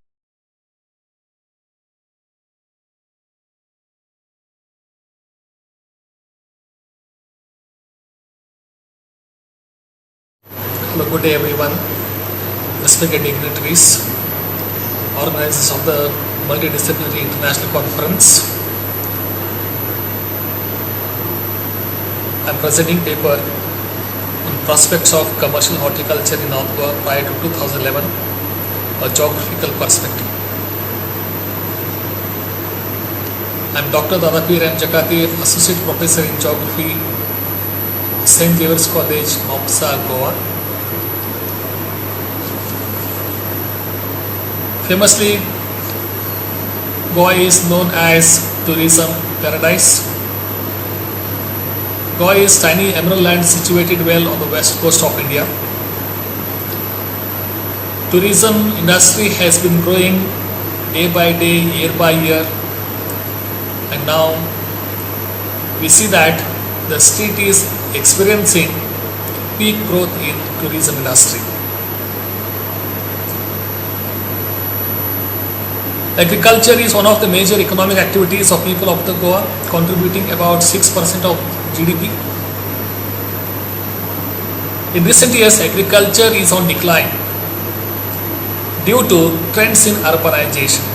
Hello, good day everyone. Respected dignitaries, organizers of the Multidisciplinary International Conference, I am presenting paper on prospects of commercial horticulture in North Goa prior to 2011, a geographical perspective. I am Dr. Dadapir M. Jakati, Associate Professor in Geography, St. Xavier's College, Mopsa, Goa. Famously, Goa is known as tourism paradise. Goa is tiny emerald land situated well on the west coast of India. Tourism industry has been growing day by day, year by year, and now we see that the state is experiencing peak growth in tourism industry. Agriculture is one of the major economic activities of people of the Goa, contributing about 6% of GDP. In recent years, agriculture is on decline due to trends in urbanization,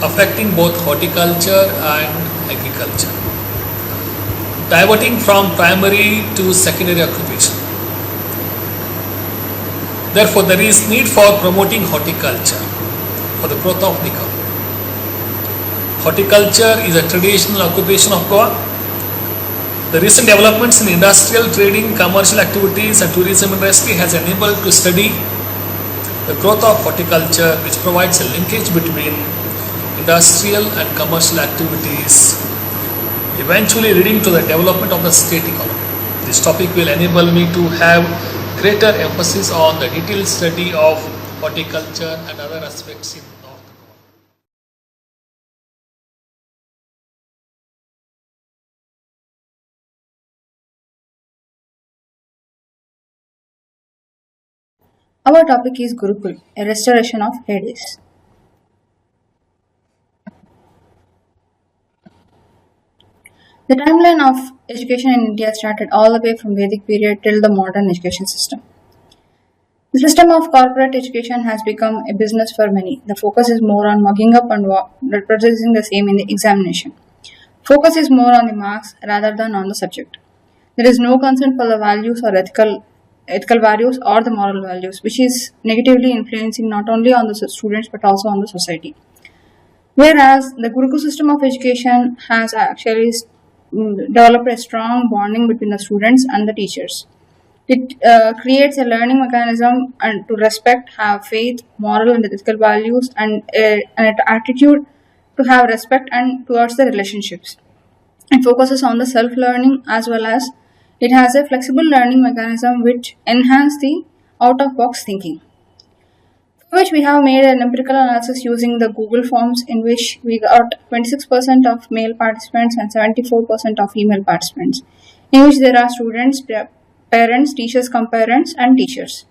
affecting both horticulture and agriculture, diverting from primary to secondary occupation. Therefore, there is need for promoting horticulture for the growth of the economy. Horticulture is a traditional occupation of Goa. The recent developments in industrial, trading, commercial activities and tourism industry has enabled to study the growth of horticulture, which provides a linkage between industrial and commercial activities, eventually leading to the development of the state economy. This topic will enable me to have greater emphasis on the detailed study of horticulture and other aspects in North Goa. Our topic is Gurukul, a restoration of Hades. The timeline of education in India started all the way from Vedic period till the modern education system. The system of corporate education has become a business for many. The focus is more on mugging up and reproducing the same in the examination. Focus is more on the marks rather than on the subject. There is no concern for the values or ethical values or the moral values, which is negatively influencing not only on the students but also on the society. Whereas the Gurukul system of education has actually developed a strong bonding between the students and the teachers. It creates a learning mechanism and to respect, have faith, moral and ethical values, and an attitude to have respect and towards the relationships. It focuses on the self-learning as well as it has a flexible learning mechanism which enhance the out-of-box thinking. For which we have made an empirical analysis using the Google Forms in which we got 26% of male participants and 74% of female participants, in which there are students, parents, teachers, comparents and teachers.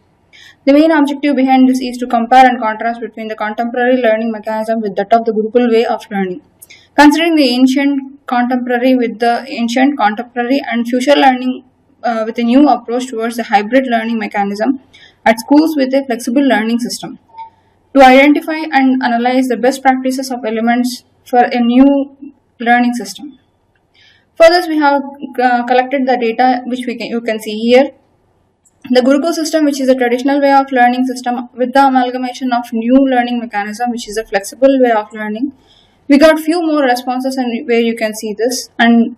The main objective behind this is to compare and contrast between the contemporary learning mechanism with that of the Gurukul way of learning. Considering the ancient contemporary with the ancient contemporary and future learning with a new approach towards the hybrid learning mechanism at schools with a flexible learning system. To identify and analyze the best practices of elements for a new learning system. For this, we have collected the data which you can see here. The Gurukul system, which is a traditional way of learning system with the amalgamation of new learning mechanism, which is a flexible way of learning. We got few more responses and where you can see this. And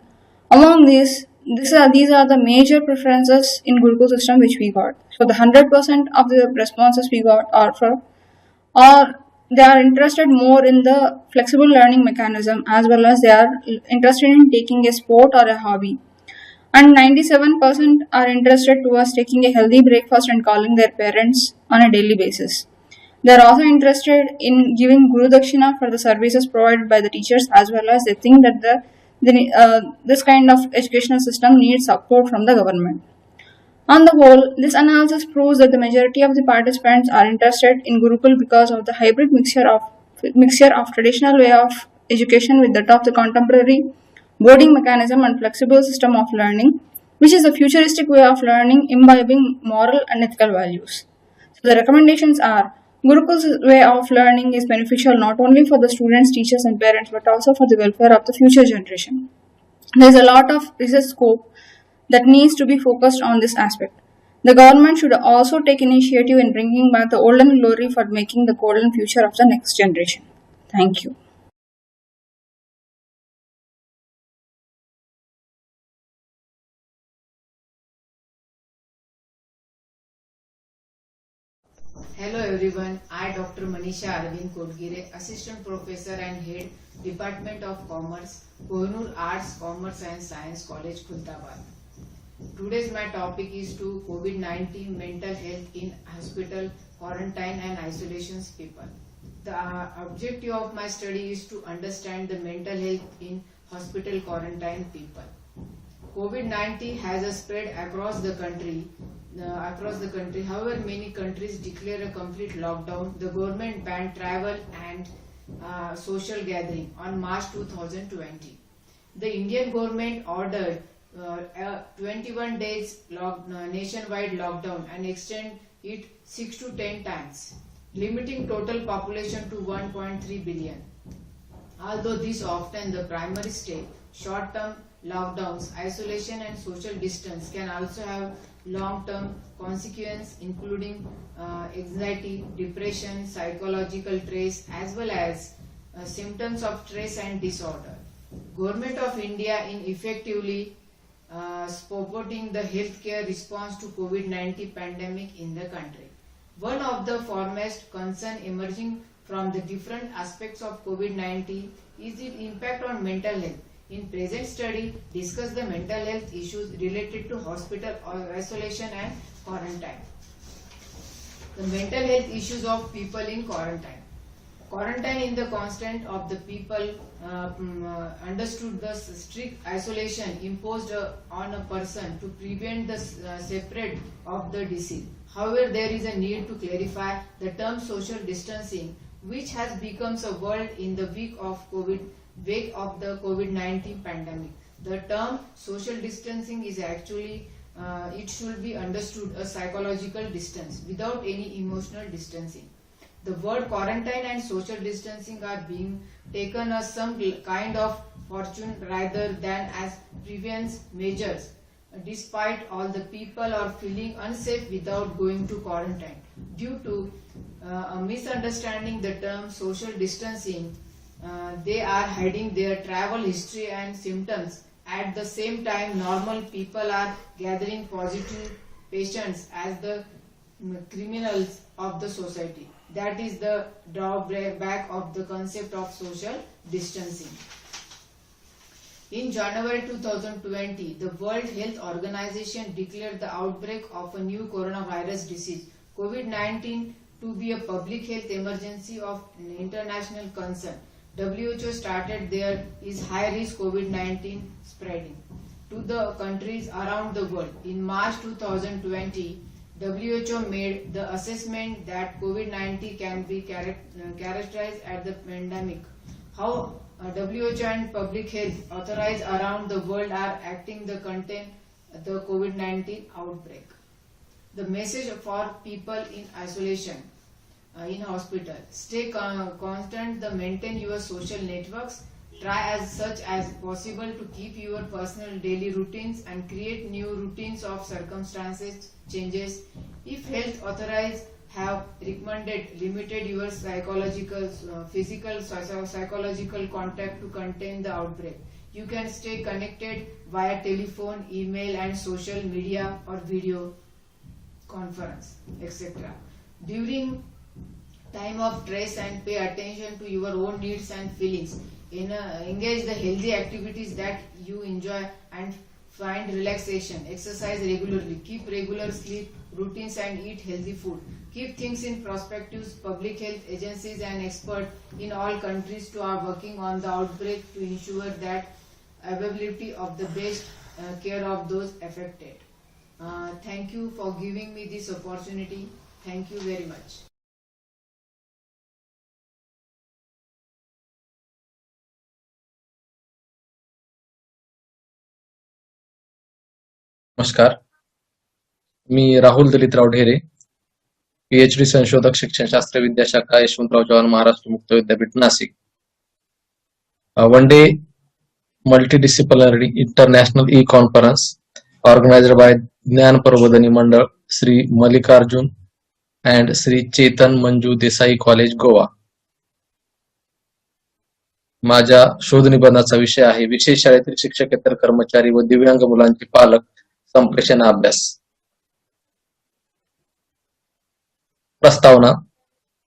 among these are the major preferences in Gurukul system which we got. So the 100% of the responses we got are they are interested more in the flexible learning mechanism as well as they are interested in taking a sport or a hobby. And 97% are interested towards taking a healthy breakfast and calling their parents on a daily basis. They are also interested in giving Guru Dakshina for the services provided by the teachers as well as they think that this kind of educational system needs support from the government. On the whole, this analysis proves that the majority of the participants are interested in Gurukul because of the hybrid mixture of traditional way of education with that of the contemporary boarding mechanism and flexible system of learning, which is a futuristic way of learning imbibing moral and ethical values. So the recommendations are Gurukul's way of learning is beneficial not only for the students, teachers and parents but also for the welfare of the future generation. There is a lot of research scope that needs to be focused on this aspect. The government should also take initiative in bringing back the olden glory for making the golden future of the next generation. Thank you. Hello everyone, I Dr. Manisha Arvind Kodgire, Assistant Professor and Head, Department of Commerce, Kohinoor Arts, Commerce and Science College, Khultabad. Today's my topic is to COVID-19 mental health in hospital, quarantine and isolations people. The objective of my study is to understand the mental health in hospital quarantine people. COVID-19 has a spread across the country. However, many countries declare a complete lockdown. The government banned travel and social gathering on March 2020. The Indian government ordered 21 days nationwide lockdown and extend it 6 to 10 times, limiting total population to 1.3 billion. Although this often the primary step, short-term lockdowns, isolation and social distance can also have long-term consequences including anxiety, depression, psychological stress as well as symptoms of stress and disorder. Government of India in effectively supporting the healthcare response to COVID-19 pandemic in the country. One of the foremost concerns emerging from the different aspects of COVID-19 is its impact on mental health. In present study, discuss the mental health issues related to hospital isolation and quarantine. The mental health issues of people in quarantine. Quarantine in the constant of the people understood the strict isolation imposed on a person to prevent the spread of the disease. However, there is a need to clarify the term social distancing, which has become a word in the wake of the COVID-19 pandemic. The term social distancing is actually it should be understood a psychological distance without any emotional distancing. The word quarantine and social distancing are being taken as some kind of fortune rather than as prevention measures. Despite all, the people are feeling unsafe without going to quarantine. Due to a misunderstanding the term social distancing, they are hiding their travel history and symptoms. At the same time, normal people are gathering positive patients as the criminals of the society. That is the drawback of the concept of social distancing. In January 2020, the World Health Organization declared the outbreak of a new coronavirus disease, COVID-19, to be a public health emergency of international concern. WHO started there is high-risk COVID-19 spreading to the countries around the world. In March 2020, WHO made the assessment that COVID-19 can be characterized as the pandemic. How WHO and public health authorities around the world are acting to contain the COVID-19 outbreak. The message for people in isolation in hospital: stay constant, maintain your social networks, try as such as possible to keep your personal daily routines and create new routines of circumstances changes. If health authorities have recommended limited your psychological, physical, psychological contact to contain the outbreak, you can stay connected via telephone, email and social media or video conference, etc. During time of stress, and pay attention to your own needs and feelings. Engage the healthy activities that you enjoy and find relaxation. Exercise regularly. Keep regular sleep routines and eat healthy food. Keep things in perspectives. Public health agencies and experts in all countries are working on the outbreak to ensure that availability of the best care of those affected. Thank you for giving me this opportunity. Thank you very much. नमस्कार, मी राहुल दलितराव ढेरे, PhD संशोधक, शिक्षणशास्त्र विद्याशाखा, यशवंतराव चव्हाण महाराष्ट्र मुक्त विद्यापीठ, Nashik. One day multidisciplinary international e-conference organized by ज्ञान प्रबोधिनी मंडळ, Shri Mallikarjun and Shri Chetan Manju Desai college, Goa. माझ्या शोध निबंधाचा विषय आहे विशेष शाळेतील शिक्षकेतर कर्मचारी व दिव्यांग मुलांचे पालक संप्रेषण अभ्यास.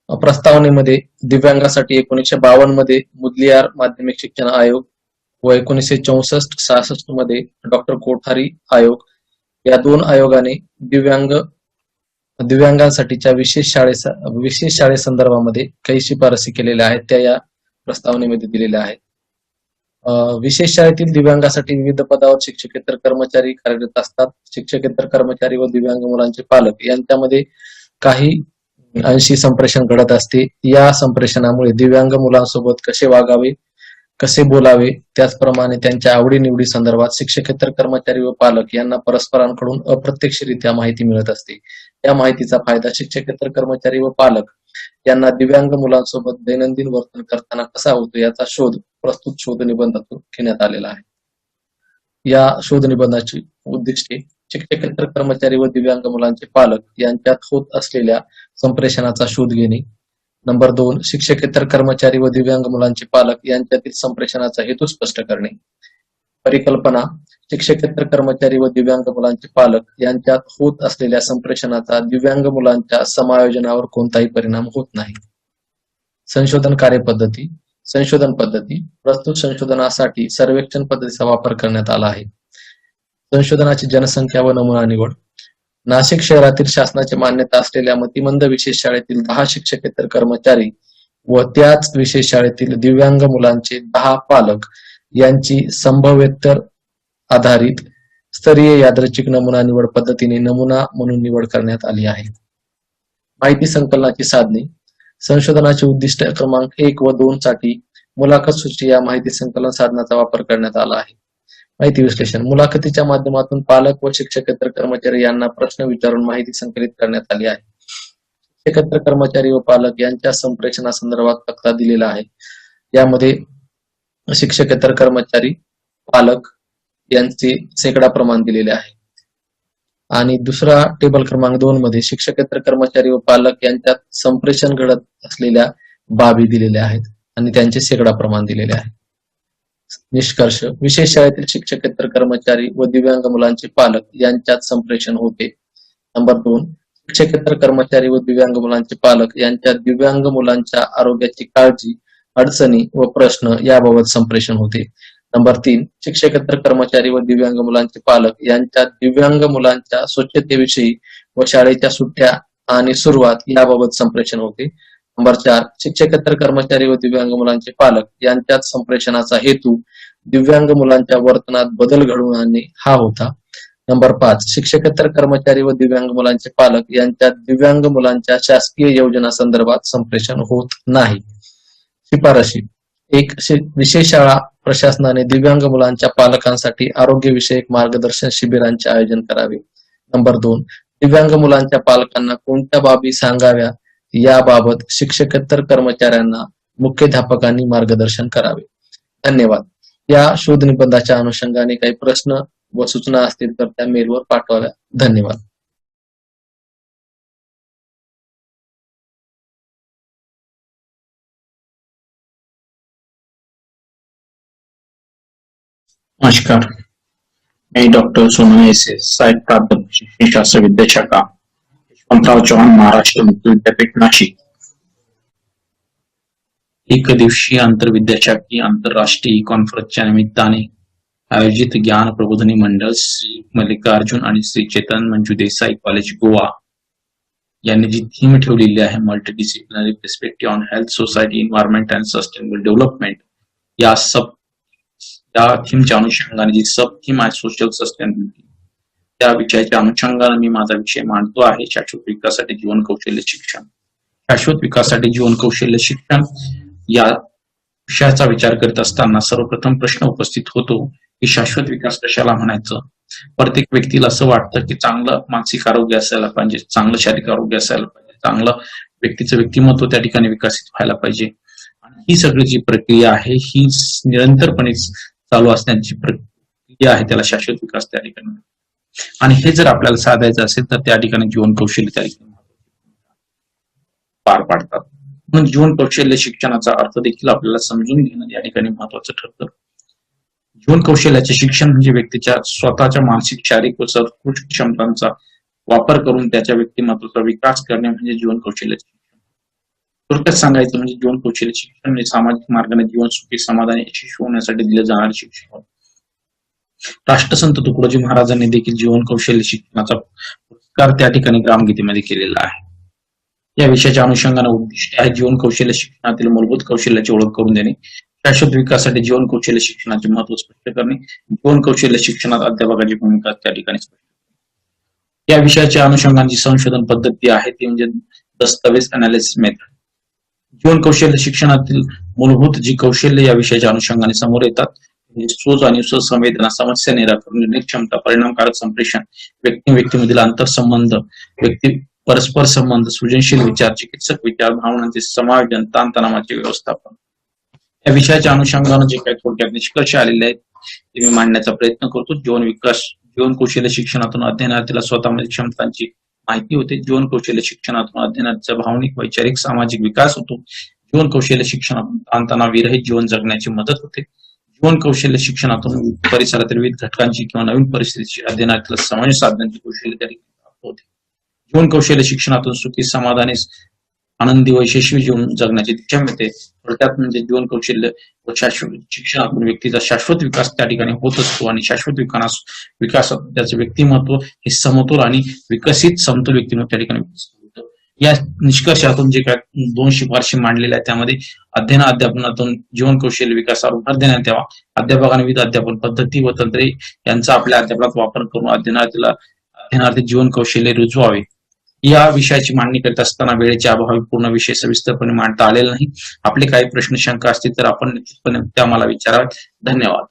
प्रस्तावनेमध्ये दिव्यांगासाठी 1952 मध्ये मुदलियार माध्यमिक शिक्षण आयोग व 1964-66 मध्ये डॉक्टर कोठारी आयोग या दोन आयोगाने दिव्यांगांसाठीच्या विशेष शाळेसंदर्भामध्ये काही शिफारसी केलेल्या आहेत, त्या या प्रस्तावनेमध्ये दिलेल्या आहेत. विशेष शाळेतील दिव्यांगासाठी विविध पदावर शिक्षकेतर कर्मचारी कार्यरत असतात. शिक्षकेतर कर्मचारी व दिव्यांग मुलांचे पालक यांच्यामध्ये काही अंशी संप्रेषण घडत असते. या संप्रेषणामुळे दिव्यांग मुलांसोबत कसे वागावे, कसे बोलावे, त्याचप्रमाणे त्यांच्या आवडीनिवडी संदर्भात शिक्षकेतर कर्मचारी व पालक यांना परस्परांकडून अप्रत्यक्षरित्या माहिती मिळत असते. या माहितीचा फायदा शिक्षकेतर कर्मचारी व पालक यांना दिव्यांग मुलांसोबत दैनंदिन वर्तन करताना कसा होतो याचा शोध प्रस्तुत शोध निबंधातून घेण्यात आलेला आहे. या शोध निबंधाची उद्दिष्टे: शिक्षकेतर कर्मचारी व दिव्यांग मुलांचे पालक यांच्यात होत असलेल्या संप्रेषणाचा शोध घेणे. नंबर 2, शिक्षकेतर कर्मचारी व दिव्यांग मुलांचे पालक यांच्यातील संप्रेषणाचा हेतू स्पष्ट करणे. परिकल्पना: शिक्षकेतर कर्मचारी व दिव्यांग मुलांचे पालक यांच्यात होत असलेल्या संप्रेषणाचा दिव्यांग मुलांच्या समायोजनावर कोणताही परिणाम होत नाही. संशोधन कार्यपद्धती. संशोधन पद्धती: प्रस्तुत संशोधनासाठी सर्वेक्षण पद्धतीचा वापर करण्यात आला आहे. संशोधनाची जनसंख्या व नमुना निवड. नाशिक शहरातील शासनाची मान्यता असलेल्या मतिमंद विशेष शाळेतील 10 शिक्षकेतर कर्मचारी व त्याच विशेष शाळेतील दिव्यांग मुलांचे 10 पालक यांची संभाव्यतर आधारित स्तरीय यादृच्छिक नमुना निवड पद्धतीने नमुना म्हणून निवड करण्यात आली आहे. माहिती संकलनाची साधने. संशोधनाचे उद्दिष्ट क्रमांक 1 व 2 साठी मुलाखत सूची या माहिती संकलन साधनाचा वापर करण्यात आला आहे. माहिती विश्लेषण. मुलाखतीच्या माध्यमातून पालक व शिक्षकेतर कर्मचारी यांना प्रश्न विचारून माहिती संकलित करण्यात आली आहे. शिक्षकेतर कर्मचारी व पालक यांच्या संप्रेषणासंदर्भात तक्ता दिलेला आहे. यामध्ये शिक्षकेतर कर्मचारी, पालक यांचे शेकडा प्रमाण दिलेले आहे. आणि दुसरा टेबल क्रमांक 2 मध्ये शिक्षकेतर कर्मचारी व पालक यांच्यात संप्रेषण घडत असलेल्या बाबी दिलेल्या आहेत आणि त्यांचे शेकडा प्रमाण दिलेले आहे. निष्कर्ष. विशेष शाळेतील शिक्षकेतर कर्मचारी व दिव्यांग मुलांचे पालक यांच्यात संप्रेषण होते. नंबर 2. शिक्षकेतर कर्मचारी व दिव्यांग मुलांचे पालक यांच्यात दिव्यांग मुलांच्या आरोग्याची काळजी, अडचणी व प्रश्न याबाबत संप्रेषण होते. नंबर 3. शिक्षकेतर कर्मचारी व दिव्यांग मुलांचे पालक यांच्यात दिव्यांग मुलांच्या स्वच्छतेविषयी व शाळेच्या सुट्ट्या आणि सुरुवात याबाबत संप्रेषण होते. नंबर 4. शिक्षकेतर कर्मचारी व दिव्यांग मुलांचे पालक यांच्यात संप्रेषणाचा हेतू दिव्यांग मुलांच्या वर्तनात बदल घडवून आणणे हा होता. नंबर 5. शिक्षकेतर कर्मचारी व दिव्यांग मुलांचे पालक यांच्यात दिव्यांग मुलांच्या शासकीय योजना संदर्भात संप्रेषण होत नाही. शिफारशी. 1. विशेष शाळा प्रशासनाने दिव्यांग मुलांच्या पालकांसाठी आरोग्यविषयक मार्गदर्शन शिबिरांचे आयोजन करावे. नंबर 2. दिव्यांग मुलांच्या पालकांना कोणत्या बाबी सांगाव्या याबाबत शिक्षकेतर कर्मचाऱ्यांना मुख्याध्यापकांनी मार्गदर्शन करावे. धन्यवाद. या शोध निबंधाच्या अनुषंगाने काही प्रश्न व सूचना असतील तर त्या मेलवर पाठवाव्या. धन्यवाद. नमस्कार, मैं डॉक्टर सोनू एसे, सहायक प्राध्यापक शिक्षण शास्त्र विद्याशाखा यशवंतराव चव्हाण महाराष्ट्र मुक्त विद्यापीठ नाशिक. एक दिवसीय आंतरविद्याशाखी आंतरराष्ट्रीय कॉन्फरन्सच्या निमित्ताने आयोजित ज्ञान प्रबोधिनी मंडळ श्री मल्लिकार्जुन आणि श्री चेतन मंजू देसाई कॉलेज गोवा यांनी जी थीम ठेवलेली आहे multidisciplinary perspective on health, society, environment and sustainable development, या थीमच्या अनुषंगाने जी सब थीम आहे सोशल सस्टेनेबिलिटी, त्या विषयाच्या अनुषंगाने मी माझा विषय मांडतो आहे शाश्वत विकासासाठी जीवन कौशल्य शिक्षण. शाश्वत विकासासाठी जीवन कौशल्य शिक्षण या विषयाचा विचार करत असताना सर्वप्रथम प्रश्न उपस्थित होतो की शाश्वत विकास कशाला म्हणायचं. प्रत्येक व्यक्तीला असं वाटतं की चांगलं मानसिक आरोग्य असायला पाहिजे, चांगलं शारीरिक आरोग्य असायला पाहिजे, चांगलं व्यक्तीचं व्यक्तिमत्व त्या ठिकाणी विकसित व्हायला पाहिजे. आणि ही सगळी जी प्रक्रिया आहे ही निरंतरपणे चालू असण्याची प्रक्रिया आहे, त्याला शाश्वत विकास त्या ठिकाणी. आणि हे जर आपल्याला साधायचं असेल तर त्या ठिकाणी जीवन कौशल्य त्या ठिकाणी पार पाडतात. म्हणून जीवन कौशल्य शिक्षणाचा अर्थ देखील आपल्याला समजून घेणं या ठिकाणी महत्वाचं ठरतं. जीवन कौशल्याचे शिक्षण म्हणजे व्यक्तीच्या स्वतःच्या मानसिक, शारीरिक व सर्वोत्कृष्ट क्षमतांचा वापर करून त्याच्या व्यक्तिमत्वाचा विकास करणे म्हणजे जीवन कौशल्य शिक्षण. थोडक्यात सांगायचं म्हणजे जीवन कौशल्य शिक्षण म्हणजे सामाजिक मार्गाने जीवन सुखी, समाधानी, यशस्वी होण्यासाठी दिले जाणारे शिक्षण. राष्ट्रसंत तुकडोजी महाराजांनी देखील जीवन कौशल्य शिक्षणाचा पुरस्कार त्या ठिकाणी ग्रामगीतेमध्ये केलेला आहे. या विषयाच्या अनुषंगाने उद्दिष्ट आहे जीवन कौशल्य शिक्षणातील मूलभूत कौशल्याची ओळख करून देणे, शाश्वत विकासासाठी जीवन कौशल्य शिक्षणाचे महत्व स्पष्ट करणे, जीवन कौशल्य शिक्षणात अध्यापकाची भूमिका त्या ठिकाणी स्पष्ट करणे. या विषयाच्या अनुषंगाने जी संशोधन पद्धती आहे ती म्हणजे दस्तावेज अनालिसिस मेथड. जीवन कौशल्य शिक्षणातील मूलभूत जी कौशल्य या विषयाच्या अनुषंगाने समोर येतात म्हणजे सोच आणि सुसंवेदना, समस्या निराकरण, निर्णय क्षमता, परिणामकारक संप्रेषण, व्यक्तीमधील आंतरसंबंध, व्यक्ती परस्पर संबंध, सृजनशील विचार, चिकित्सक विचार, भावनांचे समायोजन, ताणतणावाचे व्यवस्थापन. या विषयाच्या अनुषंगाने जे काही थोडक्यात निष्कर्ष आलेले आहेत ते मी मांडण्याचा प्रयत्न करतो. जीवन कौशल्य शिक्षणातून अध्ययनार्थीला स्वतःमध्ये क्षमतांची माहिती होते. जीवन कौशल्य शिक्षणातून अध्ययनाचा भावनिक, वैचारिक, सामाजिक विकास होतो. जीवन कौशल्य शिक्षणातून ताणतणाव विरहित जीवन जगण्याची मदत होते. जीवन कौशल्य शिक्षणातून परिसरातील विविध घटकांची किंवा नवीन परिस्थितीची अध्ययनार्थीला समन्वय साधण्याची कौशल्य प्राप्त होते. जीवन कौशल्य शिक्षणातून सुखी, समाधानी, आनंदी व यशस्वी जीवन जगण्याची दिशा मिळते. थोडक्यात म्हणजे जीवन कौशल्य व शाश्वत शिक्षणातून व्यक्तीचा शाश्वत विकास त्या ठिकाणी होत असतो आणि शाश्वत विकासात त्याचे व्यक्तिमत्व हे समतोल आणि विकसित समतोल व्यक्तिमत्व त्या ठिकाणी विकसित होतं. या निष्कर्षातून जे काय 2 शिफारशी मांडलेल्या आहेत त्यामध्ये अध्यापनातून जीवन कौशल्य विकासावर भर देण्यात यावा. अध्यापकांनी विविध अध्यापन पद्धती व तंत्रे यांचा आपल्या अध्यापनात वापर करून अध्ययनार्थी जीवन कौशल्य रुजवावे. या विषयाची मांडणी करीत असताना वेळेच्या अभावी पूर्ण विषय सविस्तरपणे मांडता आलेला नाही. आपले काही प्रश्न, शंका असतील तर आपण निश्चितपणे त्या मला विचारावेत. धन्यवाद.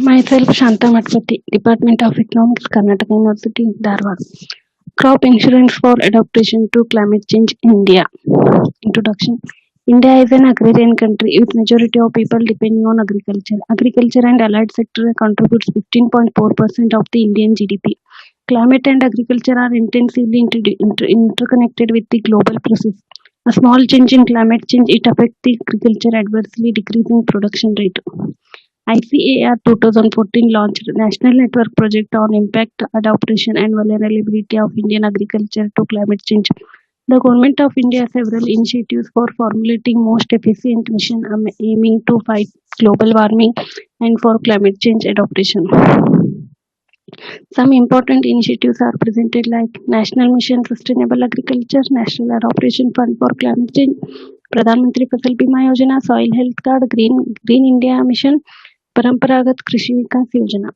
Myself Shanta Matpati, Department of Economics, Karnataka University, Dharwad. Crop insurance for adaptation to climate change in India. Introduction. India is an agrarian country with majority of people depending on agriculture. Agriculture and allied sector contributes 15.4% of the Indian GDP. Climate and agriculture are intensively interconnected with the global process. A small change in climate change it affects the agriculture adversely, decreasing production rate. ICAR 2014 launched National Network Project on Impact, Adaptation and Vulnerability of Indian Agriculture to Climate Change. The Government of India has several initiatives for formulating most efficient mission aiming to fight global warming and for climate change adaptation. Some important initiatives are presented like National Mission Sustainable Agriculture, National Adaptation Fund for Climate Change, Pradhan Mantri Fasal Bima Yojana, Soil Health Card, Green India Mission, Paramparagat Krishi Vikas Yojana.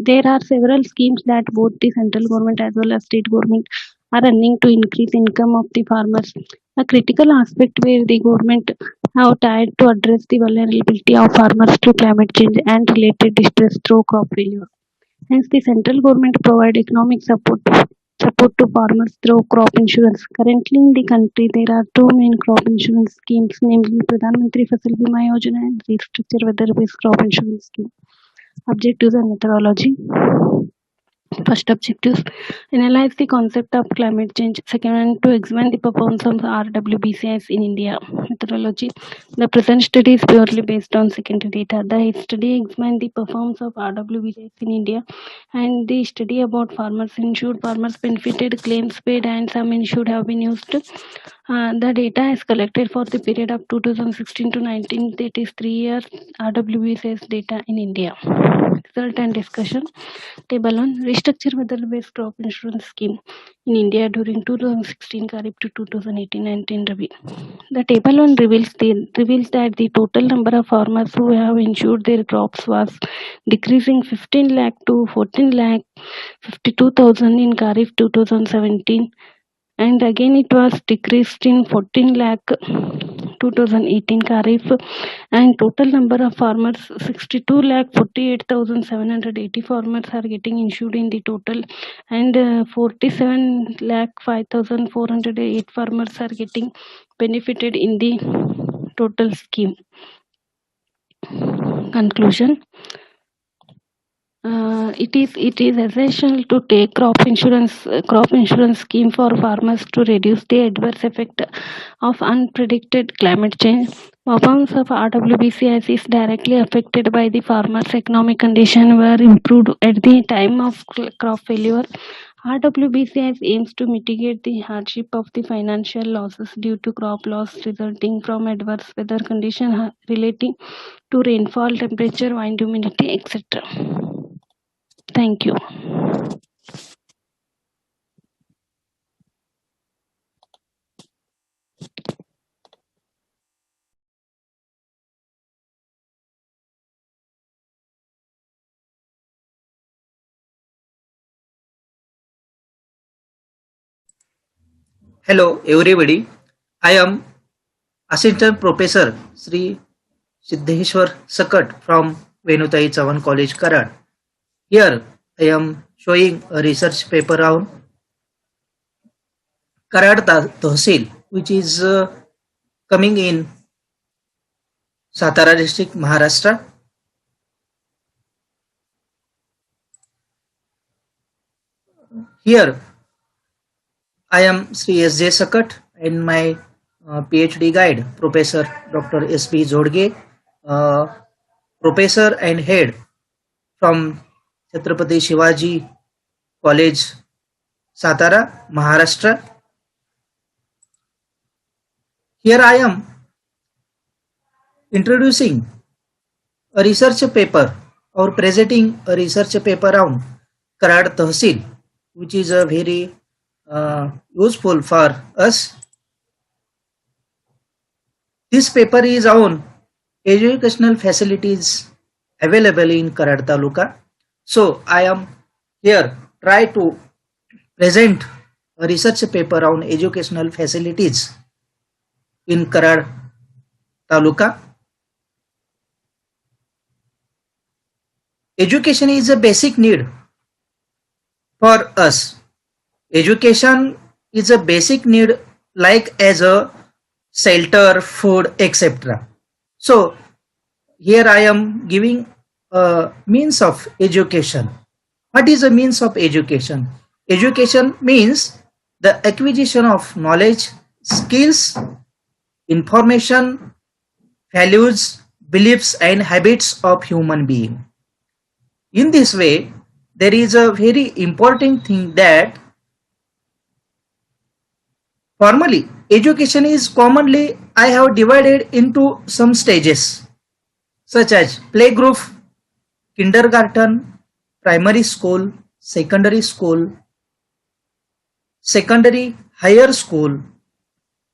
There are several schemes that both the central government as well as state government are running to increase income of the farmers. A critical aspect where the government have tried to address the vulnerability of farmers to climate change and related distress through crop failure. Hence, the central government provide economic support to farmers through crop insurance. Currently in the country, there are two main crop insurance schemes, namely Pradhan Mantri Fasal Bima Yojana and Restructure Weather-Based Crop Insurance Scheme. Objectives and methodology. First objective, analyze the concept of climate change. Second one, to examine the performance of RWBCS in India. Methodology, the present study is purely based on secondary data. The study examined the performance of RWBCS in India and the study about farmers insured, farmers benefited, claims paid and some insured have been used. The data is collected for the period of 2016 to 19, that is 3 years RWBCS data in India. Result and discussion. Table on restructure weather-based crop insurance scheme in India during 2016 Kharif to 2018-19 Rabi. The table on reveals that the total number of farmers who have insured their crops was decreasing 15 lakh to 14 lakh 52,000 in Kharif 2017, and again it was decreased in 14 lakh 2018 Kharif, and total number of farmers 62 lakh 48,780 farmers are getting insured in the total, and 47 lakh 5,408 farmers are getting benefited in the total scheme. Conclusion. It is essential to take crop insurance scheme for farmers to reduce the adverse effect of unpredicted climate change. Performance of RWBCS is directly affected by the farmers' economic condition were improved at the time of crop failure. RWBCS aims to mitigate the hardship of the financial losses due to crop loss resulting from adverse weather condition relating to rainfall, temperature, wind, humidity, etc. Thank you. Hello everybody, I am Assistant Professor Sri Siddheshwar Sakat from Venutai Chavan College, Karad. Here I am showing a research paper on Karad Tahsil, which is coming in Satara district, Maharashtra. Here I am Sri S.J. Sakat and my PhD guide, Professor Dr. S.P. Jodge, Professor and Head from Chhatrapati Shivaji College, Satara, Maharashtra. Here I am introducing a research paper or presenting a research paper on Karad Tahsil, which is a very useful for us. This paper is on educational facilities available in Karad Taluka. So I am here try to present a research paper on educational facilities in Karad Taluka. education is a basic need for us. Education is a basic need like as a shelter, food, etc. So here I am giving a means of education. What is a means of education? Education means the acquisition of knowledge, skills, information, values, beliefs and habits of human being. In this way, there is a very important thing that formally education is commonly I have divided into some stages such as playgroup, kindergarten, primary school, secondary higher school,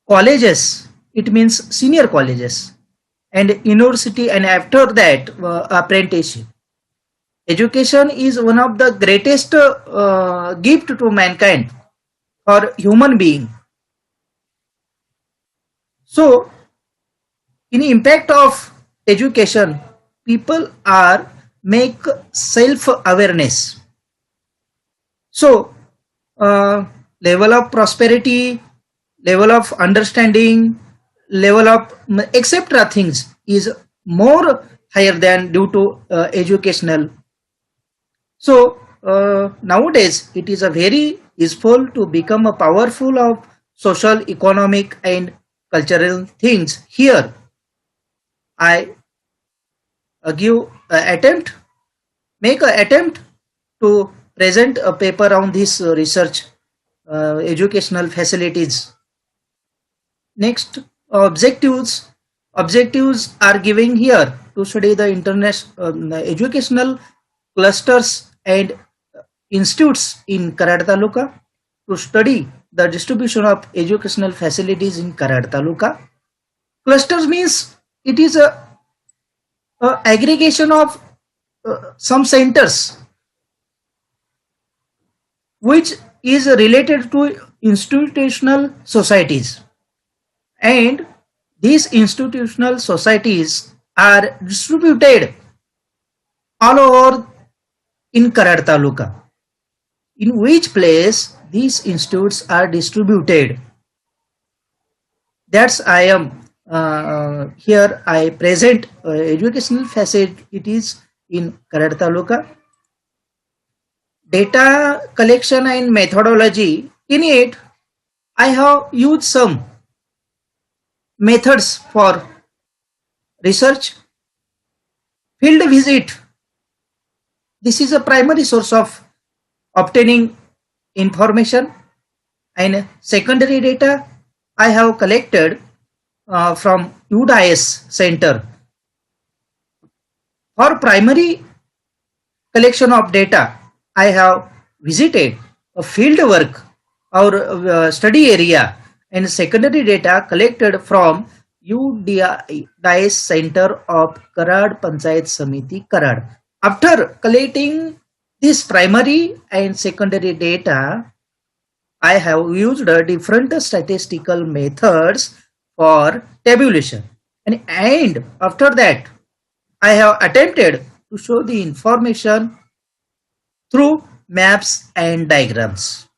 colleges, it means senior colleges, and university, and after that apprenticeship. Education is one of the greatest gift to mankind or human being. So in impact of education, people are make self-awareness. So level of prosperity, level of understanding, level of etc. things is more higher than due to educational. So nowadays it is a very useful to become a powerful of social, economic and cultural things. Here I make an attempt to present a paper on this research educational facilities. Next, objectives. Objectives are given here to study the international educational clusters and institutes in Karad Taluka, to study the distribution of educational facilities in Karad Taluka. Clusters means it is a aggregation of some centers which is related to institutional societies, and these institutional societies are distributed all over in Karad Taluka. In which place these institutes are distributed, that's I am here I present educational facilities in Karad Taluka. Data collection and methodology. In it, I have used some methods for research. Field visit. This is a primary source of obtaining information, and secondary data I have collected from UDIS center. For primary collection of data, I have visited a field work or study area, and secondary data collected from UDIS center of Karad Panchayat Samiti Karad. After collecting this primary and secondary data, I have used different statistical methods for tabulation, and after that I have attempted to show the information through maps and diagrams.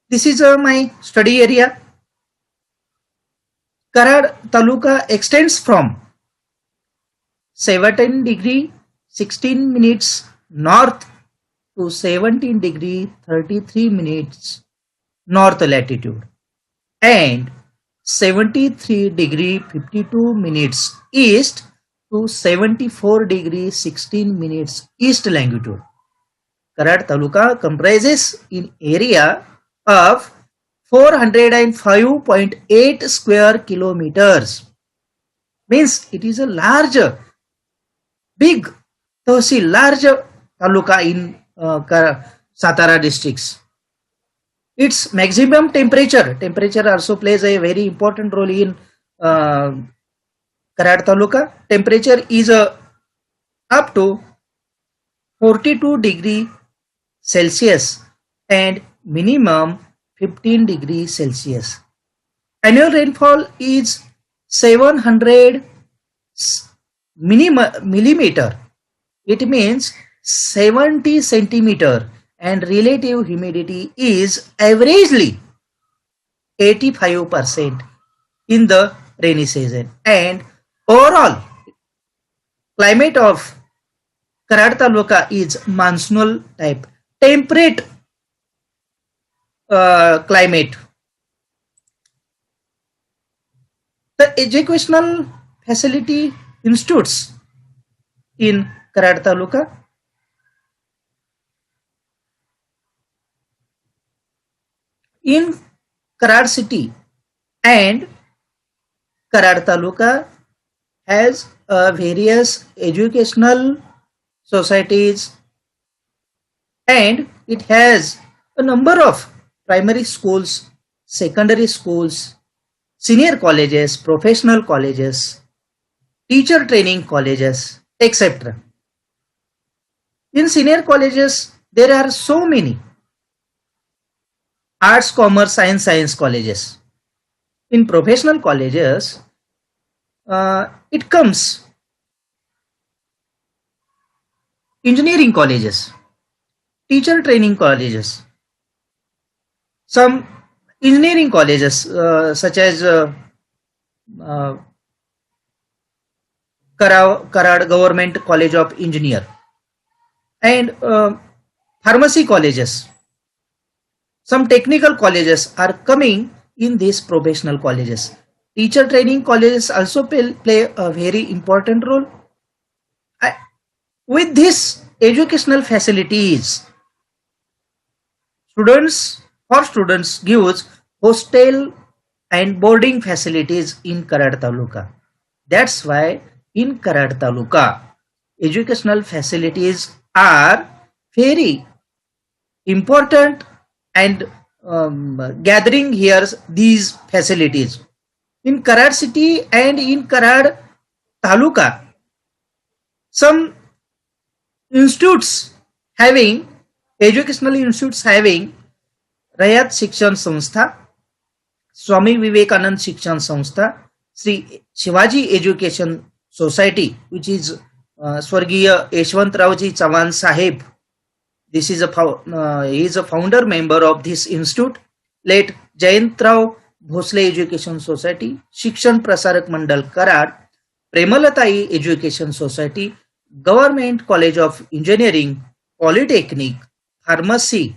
This is my study area. Karad Taluka extends from 17 degree 16 minutes north to 17 degree 33 minutes north latitude and 73 degree 52 minutes east to 74 degree 16 minutes east longitude. Karad Taluka comprises in area of 405.8 square kilometers. Means it is a large, big Tahsil, large taluka in Satara districts. Its maximum temperature also plays a very important role in Karad Taluka. Temperature is up to 42 degree Celsius and minimum 15 degrees Celsius. Annual rainfall is 700 millimeter. It means 70 centimeter, and relative humidity is averagely 85% in the rainy season. And overall climate of Karad Taluka is monsoonal type, temperate climate. The educational facility institutes in Karad Taluka in Karad city and Karad Taluka has various educational societies, and it has a number of primary schools, secondary schools, senior colleges, professional colleges, teacher training colleges, etc. In senior colleges, there are so many arts, commerce, science colleges. In professional colleges, it comes engineering colleges, teacher training colleges, some engineering colleges such as Karad Government College of Engineer, and pharmacy colleges. Some technical colleges are coming in these professional colleges. Teacher training colleges also play a very important role. With these educational facilities, students gives hostel and boarding facilities in Karad Taluka. That's why in Karad Taluka, educational facilities are very important, and gathering here these facilities in Karad city and in Karad Taluka. Some institutes having educational institutes having Rayat Shikshan Samstha, Swami Vivekanand Shikshan Samstha, Sri Shivaji Education Society, which is Swargiya Yeshwant Raoji Chavan Sahib. This is he is a founder member of this institute. Late Jayant Rao Bhosle Education Society, Shikshan Prasarak Mandal Karad, Premalatai Education Society, Government College of Engineering, Polytechnic, Pharmacy,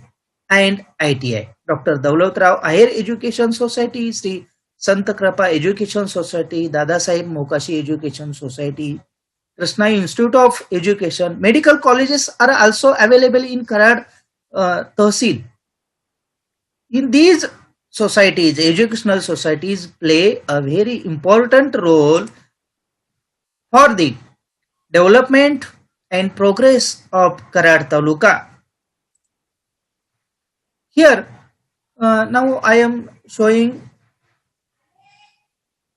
and ITI. Dr. Daulat Rao Ayer Education Society, Sri Sant Krapa Education Society, Dada Sahib Mokashi Education Society, Krishna Institute of Education. Medical colleges are also available in Karad Tehsil. In these societies, educational societies play a very important role for the development and progress of Karad Taluka. Here, now I am showing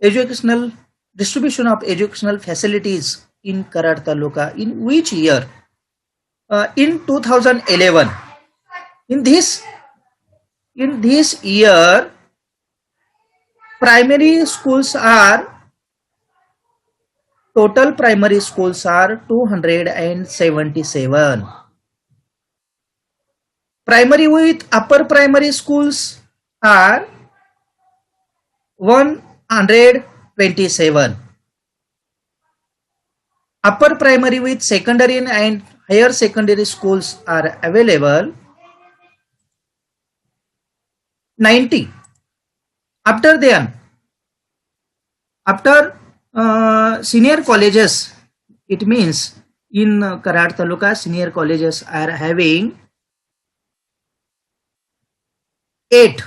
educational distribution of educational facilities in Karad Taluka. In which year? In 2011. In this year, total primary schools are 277. Primary with upper primary schools are 127. Upper primary with secondary and higher secondary schools are available 90. After senior colleges, it means in Karad Taluka senior colleges are having 8.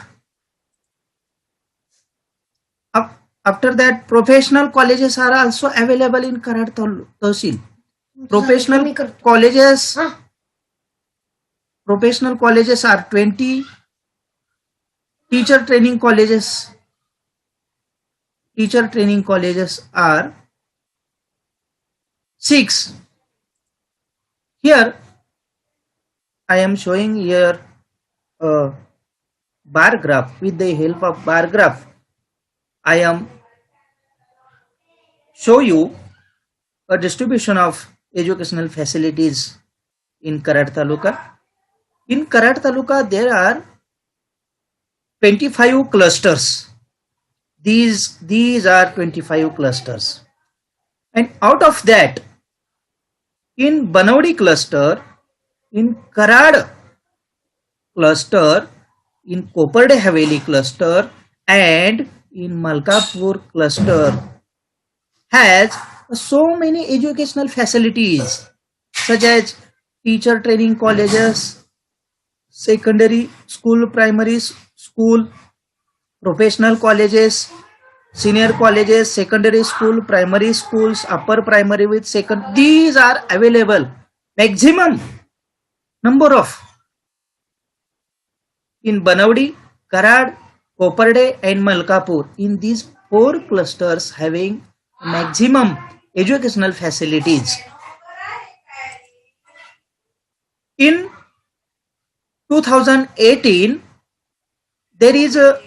After that, professional colleges are also available in Karad Tehsil. Professional colleges are 20. Teacher training colleges are 6. Here I am showing here a bar graph. With the help of bar graph, I am show you a distribution of educational facilities in Karad Taluka. In Karad Taluka, there are 25 clusters. These are 25 clusters. And out of that, in Banawadi cluster, in Karad cluster, in Koparde Haveli cluster, and in Malkapur cluster has so many educational facilities such as teacher training colleges, secondary school, primary school, professional colleges, senior colleges, secondary school, primary schools, upper primary with second. These are available. Maximum number of in Banawadi, Karad, Koparde and Malkapur. In these 4 clusters having maximum educational facilities. In 2018, there is a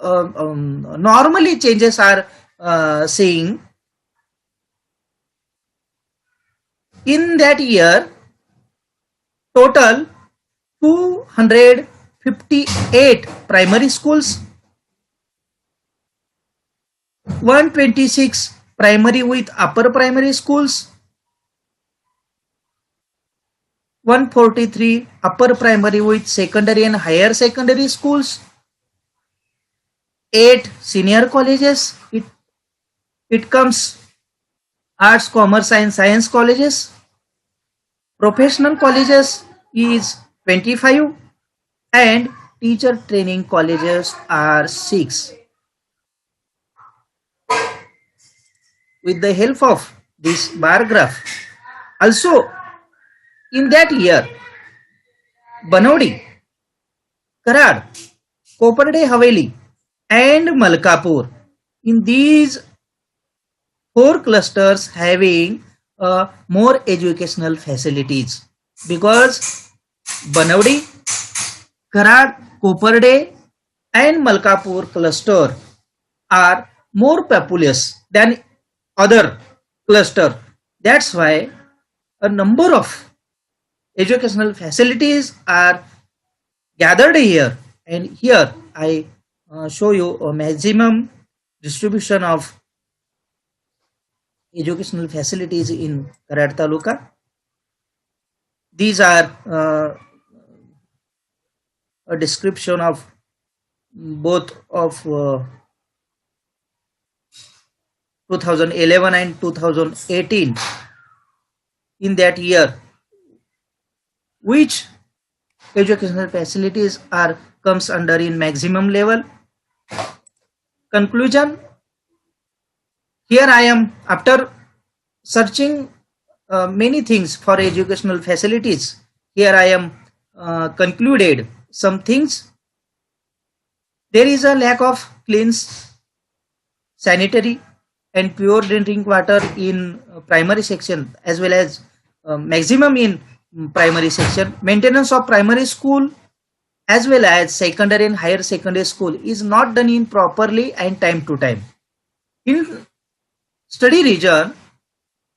normally changes are seeing. In that year, total 258 primary schools, 126 primary with upper primary schools, 143 upper primary with secondary and higher secondary schools, 8 senior colleges. It comes arts, commerce and science colleges. Professional colleges is 25 and teacher training colleges are 6. With the help of this bar graph, also in that year, Banawadi, Karad, Koparde Haveli and Malkapur, in these 4 clusters having more educational facilities, because Banawadi, Karad, Koparde and Malkapur cluster are more populous than other cluster. That's why a number of educational facilities are gathered here, and here I show you a maximum distribution of educational facilities in Karad Taluka. These are a description of both of 2011 and 2018. In that year, which educational facilities are comes under in maximum level. Conclusion. Here I am, after searching many things for educational facilities, here I am concluded some things. There is a lack of clean, sanitary and pure drinking water in primary section, as well as maximum in primary section. Maintenance of primary school as well as secondary and higher secondary school is not done in properly and time to time. In study region,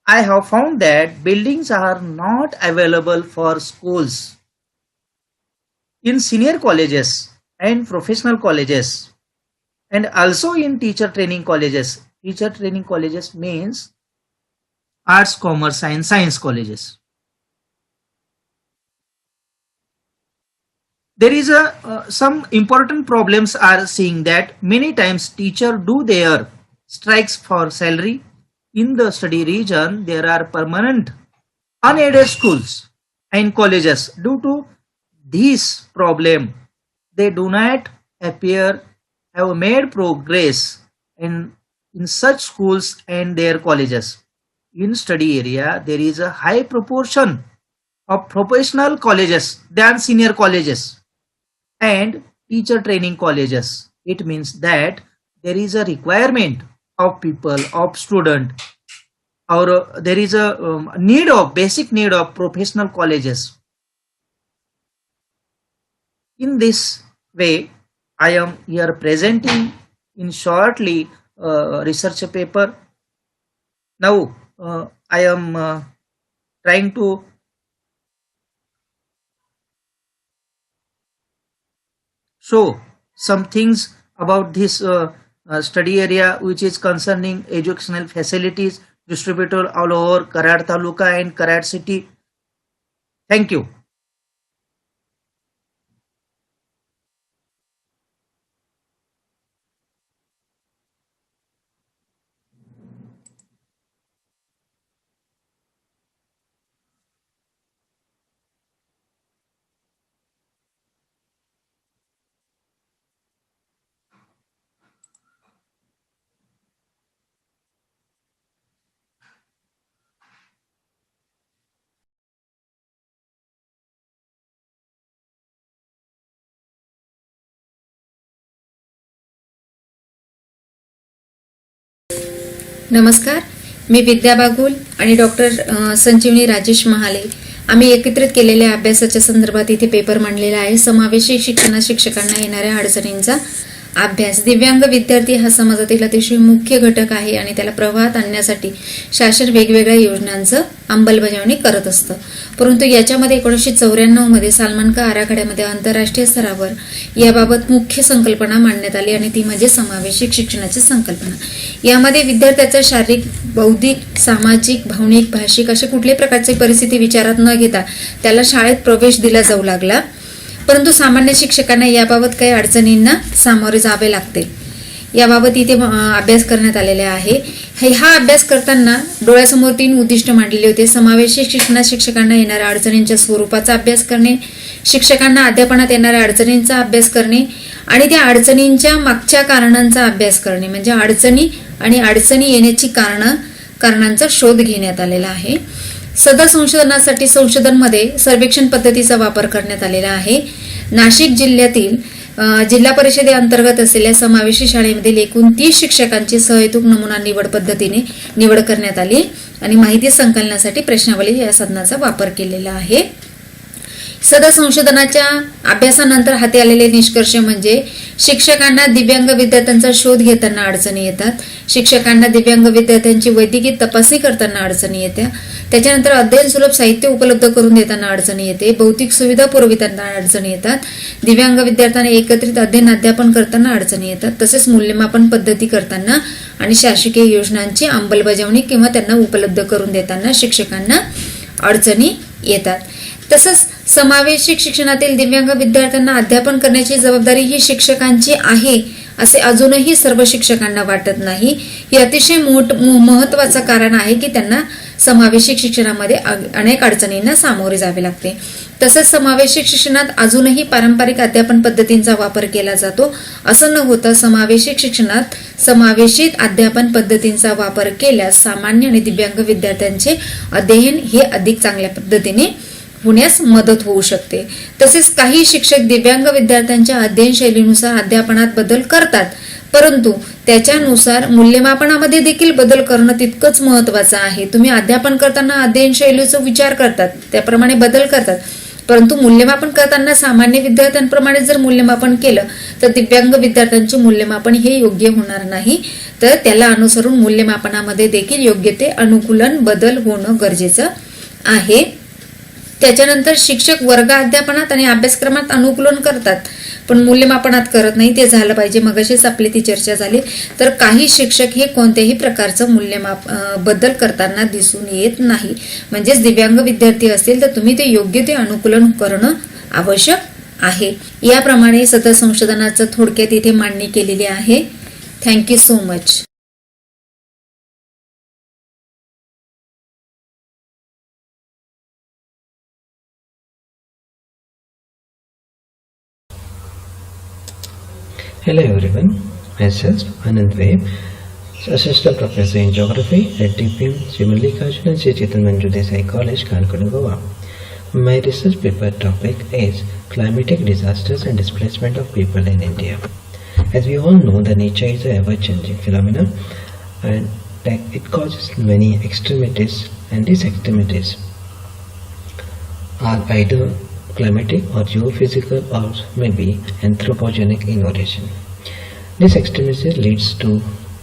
I have found that buildings are not available for schools. In senior colleges and professional colleges, and also in teacher training colleges. Teacher training colleges means arts, commerce and science colleges. There is some important problems are seeing that many times teacher do their strikes for salary. In the study region, there are permanent unaided schools and colleges. Due to this problem, they do not appear have made progress in such schools and their colleges. In study area, there is a high proportion of professional colleges than senior colleges and teacher training colleges. It means that there is a requirement of people, of student, or there is a need of basic need of professional colleges. In this way, I am here presenting in shortly research paper. Now I am trying to show some things about this study area which is concerning educational facilities distributed all over Karad Taluka and Karad city. Thank you. नमस्कार, मी विद्या बागुल आणि doctor संजीवनी राजेश महाले आम्ही एकत्रित केलेल्या अभ्यासाच्या संदर्भात इथे paper मांडलेला आहे. समावेशी शिक्षणात शिक्षकांना येणाऱ्या अडचणींचा अभ्यास. दिव्यांग विद्यार्थी हा समाजातील अतिशय मुख्य घटक आहे आणि त्याला प्रवाहात आणण्यासाठी शासन वेगवेगळ्या योजनांचं अंमलबजावणी करत असतं. परंतु याच्यामध्ये 1994 मध्ये सालमानका आराखड्यामध्ये आंतरराष्ट्रीय स्तरावर याबाबत मुख्य संकल्पना मांडण्यात आली आणि ती म्हणजे समावेशिक शिक्षणाची संकल्पना. यामध्ये विद्यार्थ्याचा शारीरिक, बौद्धिक, सामाजिक, भावनिक, भाषिक अशा कुठल्याही प्रकारची परिस्थिती विचारात न घेता त्याला शाळेत प्रवेश दिला जाऊ लागला. परंतु सामान्य शिक्षकांना याबाबत काही अडचणींना सामोरे जावे लागते. याबाबत इथे अभ्यास करण्यात आलेला आहे. हा अभ्यास करताना डोळ्यासमोर 3 उद्दिष्ट मांडलेले होते. समावेशिक शिक्षणात शिक्षकांना येणाऱ्या अडचणींच्या स्वरूपाचा अभ्यास करणे, शिक्षकांना अध्यापनात येणाऱ्या अडचणींचा अभ्यास करणे आणि त्या अडचणींच्या मागच्या कारणांचा अभ्यास करणे. म्हणजे अडचणी येण्याची कारणांचा शोध घेण्यात आलेला आहे. सदर संशोधनासाठी संशोधनमध्ये सर्वेक्षण पद्धतीचा वापर करण्यात आलेला आहे. नाशिक जिल्ह्यातील जिल्हा परिषदे अंतर्गत असलेल्या समावेशी शाळेमधील एकूण 30 शिक्षकांची सहहेतुक नमुना निवड पद्धतीने निवड करण्यात आली आणि माहिती संकलनासाठी प्रश्नावली या साधनाचा वापर केलेला आहे. सदर संशोधनाच्या अभ्यासानंतर हाती आलेले निष्कर्ष म्हणजे शिक्षकांना दिव्यांग विद्यार्थ्यांचा शोध घेताना अडचणी येतात, शिक्षकांना दिव्यांग विद्यार्थ्यांची वैद्यकीय तपासणी करताना अडचणी येत्या, त्याच्यानंतर अध्ययन सुलभ साहित्य उपलब्ध करून देताना अडचणी येते, भौतिक सुविधा पुरविताना अडचणी येतात, दिव्यांग विद्यार्थ्यांना एकत्रित अध्ययन अध्यापन करताना अडचणी येतात, तसेच मूल्यमापन पद्धती करताना आणि शासकीय योजनांची अंमलबजावणी किंवा त्यांना उपलब्ध करून देताना शिक्षकांना अडचणी येतात. तसंच समावेशिक शिक्षणातील दिव्यांग विद्यार्थ्यांना अध्यापन करण्याची जबाबदारी ही शिक्षकांची आहे असे अजूनही सर्व शिक्षकांना वाटत नाही. हे अतिशय महत्वाचं कारण आहे की त्यांना समावेशिक शिक्षणामध्ये अनेक अडचणींना सामोरे जावे लागते. तसंच समावेशिक शिक्षणात अजूनही पारंपरिक अध्यापन पद्धतींचा वापर केला जातो. असं न होता समावेशिक शिक्षणात समावेशित अध्यापन पद्धतींचा वापर केल्यास सामान्य आणि दिव्यांग विद्यार्थ्यांचे अध्ययन हे अधिक चांगल्या पद्धतीने होण्यास मदत होऊ शकते. तसेच काही शिक्षक दिव्यांग विद्यार्थ्यांच्या अध्ययन शैलीनुसार अध्यापनात बदल करतात, परंतु त्याच्यानुसार मूल्यमापनामध्ये देखील बदल करणं तितकंच महत्वाचं आहे. तुम्ही अध्यापन करताना अध्ययन शैलीचा विचार करतात, त्याप्रमाणे बदल करतात, परंतु मूल्यमापन करताना सामान्य विद्यार्थ्यांप्रमाणे जर मूल्यमापन केलं तर दिव्यांग विद्यार्थ्यांचे मूल्यमापन हे योग्य होणार नाही. तर त्याला अनुसरून मूल्यमापनामध्ये देखील योग्य ते अनुकूलन बदल होणं गरजेचं आहे. त्याच्यानंतर शिक्षक वर्ग अध्यापनात आणि अभ्यासक्रमात अनुकूलन करतात पण मूल्यमापनात करत नाही. ते झालं पाहिजे. मगाशीच आपली ती चर्चा झाली. तर काही शिक्षक हे कोणत्याही प्रकारचं बदल करताना दिसून येत नाही. म्हणजेच दिव्यांग विद्यार्थी असतील तर तुम्ही ते योग्य ते अनुकूलन करणं आवश्यक आहे. याप्रमाणे सदर संशोधनाचं थोडक्यात इथे मांडणी केलेली आहे. Thank you so much. Hello everyone, myself Anand Web, Assistant Professor in Geography at DPM Sri Mallikarjun and Sri Chetan Manju Desai College, Kanpur, Goa. My research paper topic is climatic disasters and displacement of people in India. As we all know, the nature is an ever-changing phenomenon and it causes many extremities, and these extremities are either climatic or geophysical or maybe anthropogenic in origin. This extremism leads to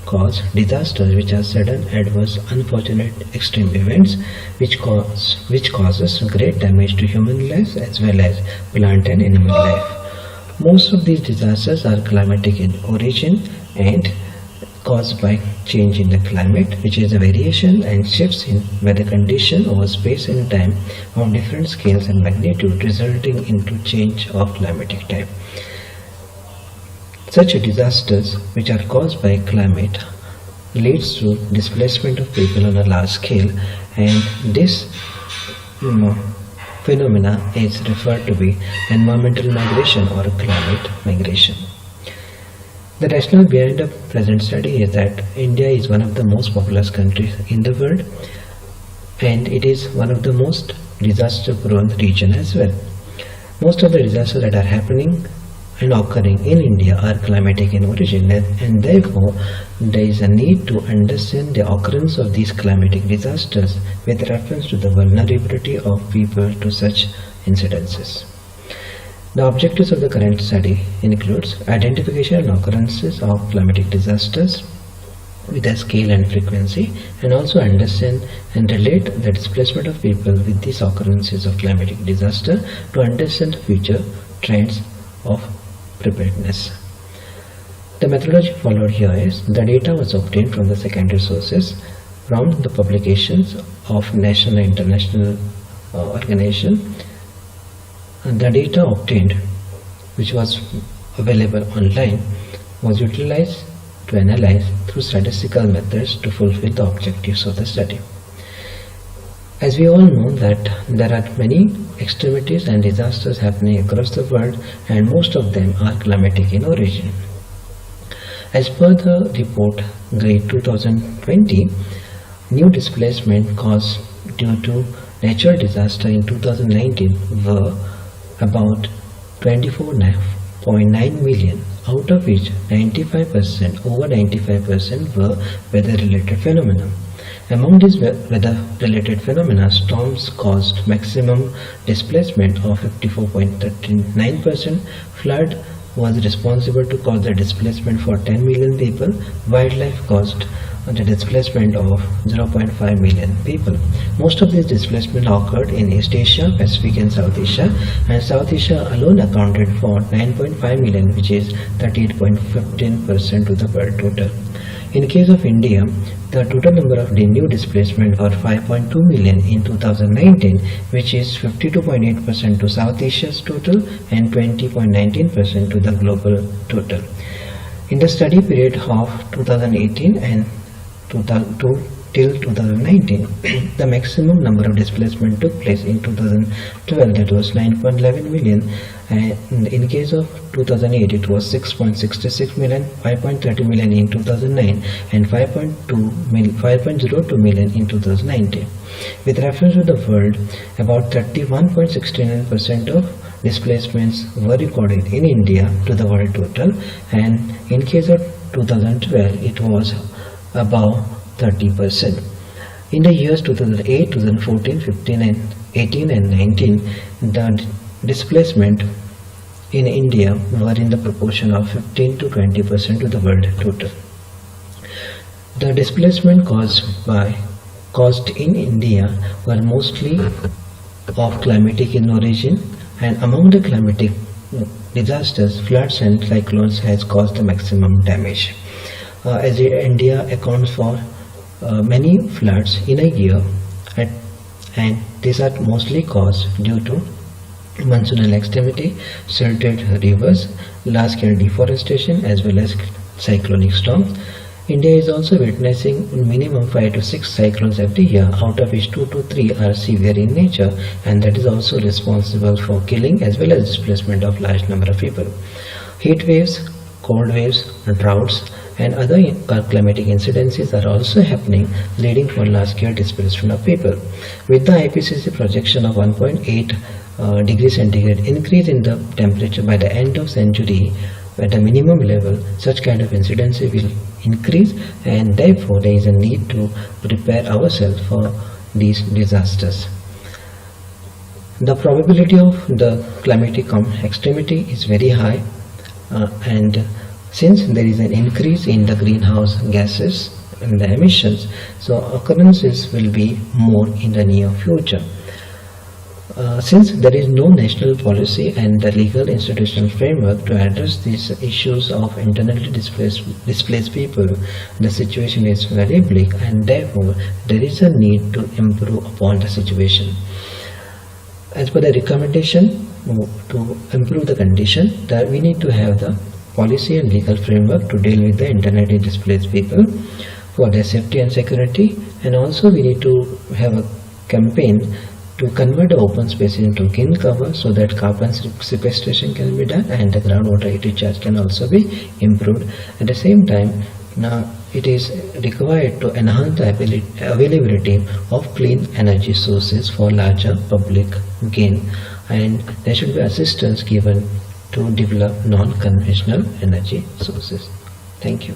cause disasters, which are sudden, adverse, unfortunate, extreme events which causes great damage to human lives as well as plant and animal life. Most of these disasters are climatic in origin and caused by change in the climate, which is a variation and shifts in weather condition over space and time of different scales and magnitude, resulting into change of climatic type. Such disasters, which are caused by climate, leads to displacement of people on a large scale, and this phenomena is referred to be environmental migration or climate migration. The rationale behind the present study is that India is one of the most populous countries in the world, and it is one of the most disaster-prone region as well. Most of the disasters that are happening and occurring in India are climatic in origin, and therefore there is a need to understand the occurrence of these climatic disasters with reference to the vulnerability of people to such incidences. The objectives of the current study includes identification and occurrences of climatic disasters with a scale and frequency, and also understand and relate the displacement of people with these occurrences of climatic disaster to understand the future trends of preparedness. The methodology followed here is the data was obtained from the secondary sources from the publications of national and international organization. And the data obtained, which was available online, was utilized to analyze through statistical methods to fulfill the objectives of the study. As we all know that there are many extremities and disasters happening across the world, and most of them are climatic in origin. As per the report grade 2020, new displacement caused due to natural disaster in 2019 were about 24.9 million, out of which over 95% were weather-related phenomena. Among these weather-related phenomena, storms caused maximum displacement of 54.39%, flood was responsible to cause the displacement for 10 million people, wildlife caused the displacement of 0.5 million people. Most of these displacement occurred in East Asia, Pacific and South Asia, and South Asia alone accounted for 9.5 million, which is 38.15% of the world total. In case of India, the total number of the new displacement were 5.2 million in 2019, which is 52.8% to South Asia's total and 20.19% to the global total. In the study period of 2018 and till 2019, the maximum number of displacement took place in 2012, that was 9.11 million, and in case of 2008 it was 6.66 million, 5.30 million in 2009, and 5.02 million in 2019. With reference to the world, about 31.69% of displacements were recorded in India to the world total, and in case of 2012 it was above 30%. In the years 2008, 2014, 15 and 18 and 19, the displacement in India were in the proportion of 15 to 20% to the world total. The displacement caused in India were mostly of climatic in origin, and among the climatic disasters, floods and cyclones has caused the maximum damage. As India accounts for many floods in a year, and these are mostly caused due to monsoonal extremity, silted rivers, large-scale deforestation as well as cyclonic storms. India is also witnessing minimum 5 to 6 cyclones every year, out of which 2 to 3 are severe in nature, and that is also responsible for killing as well as displacement of large number of people. Heat waves, cold waves, droughts and other climatic incidences are also happening, leading for large-scale displacement of people. With the IPCC projection of 1.8 degrees centigrade increase in the temperature by the end of century at a minimum level, such kind of incidences will increase, and therefore there is a need to prepare ourselves for these disasters. The probability of the climatic extremity is very high, and Since there is an increase in the greenhouse gases and the emissions, so occurrences will be more in the near future. Since there is no national policy and the legal institutional framework to address these issues of internally displaced people, the situation is very bleak, and therefore there is a need to improve upon the situation. As per the recommendation to improve the condition, that we need to have the policy and legal framework to deal with the internally displaced people for their safety and security, and also we need to have a campaign to convert the open spaces into green cover so that carbon sequestration can be done and the groundwater recharge can also be improved. At the same time, now it is required to enhance the availability of clean energy sources for larger public gain, and there should be assistance given to develop non-conventional energy sources. Thank you.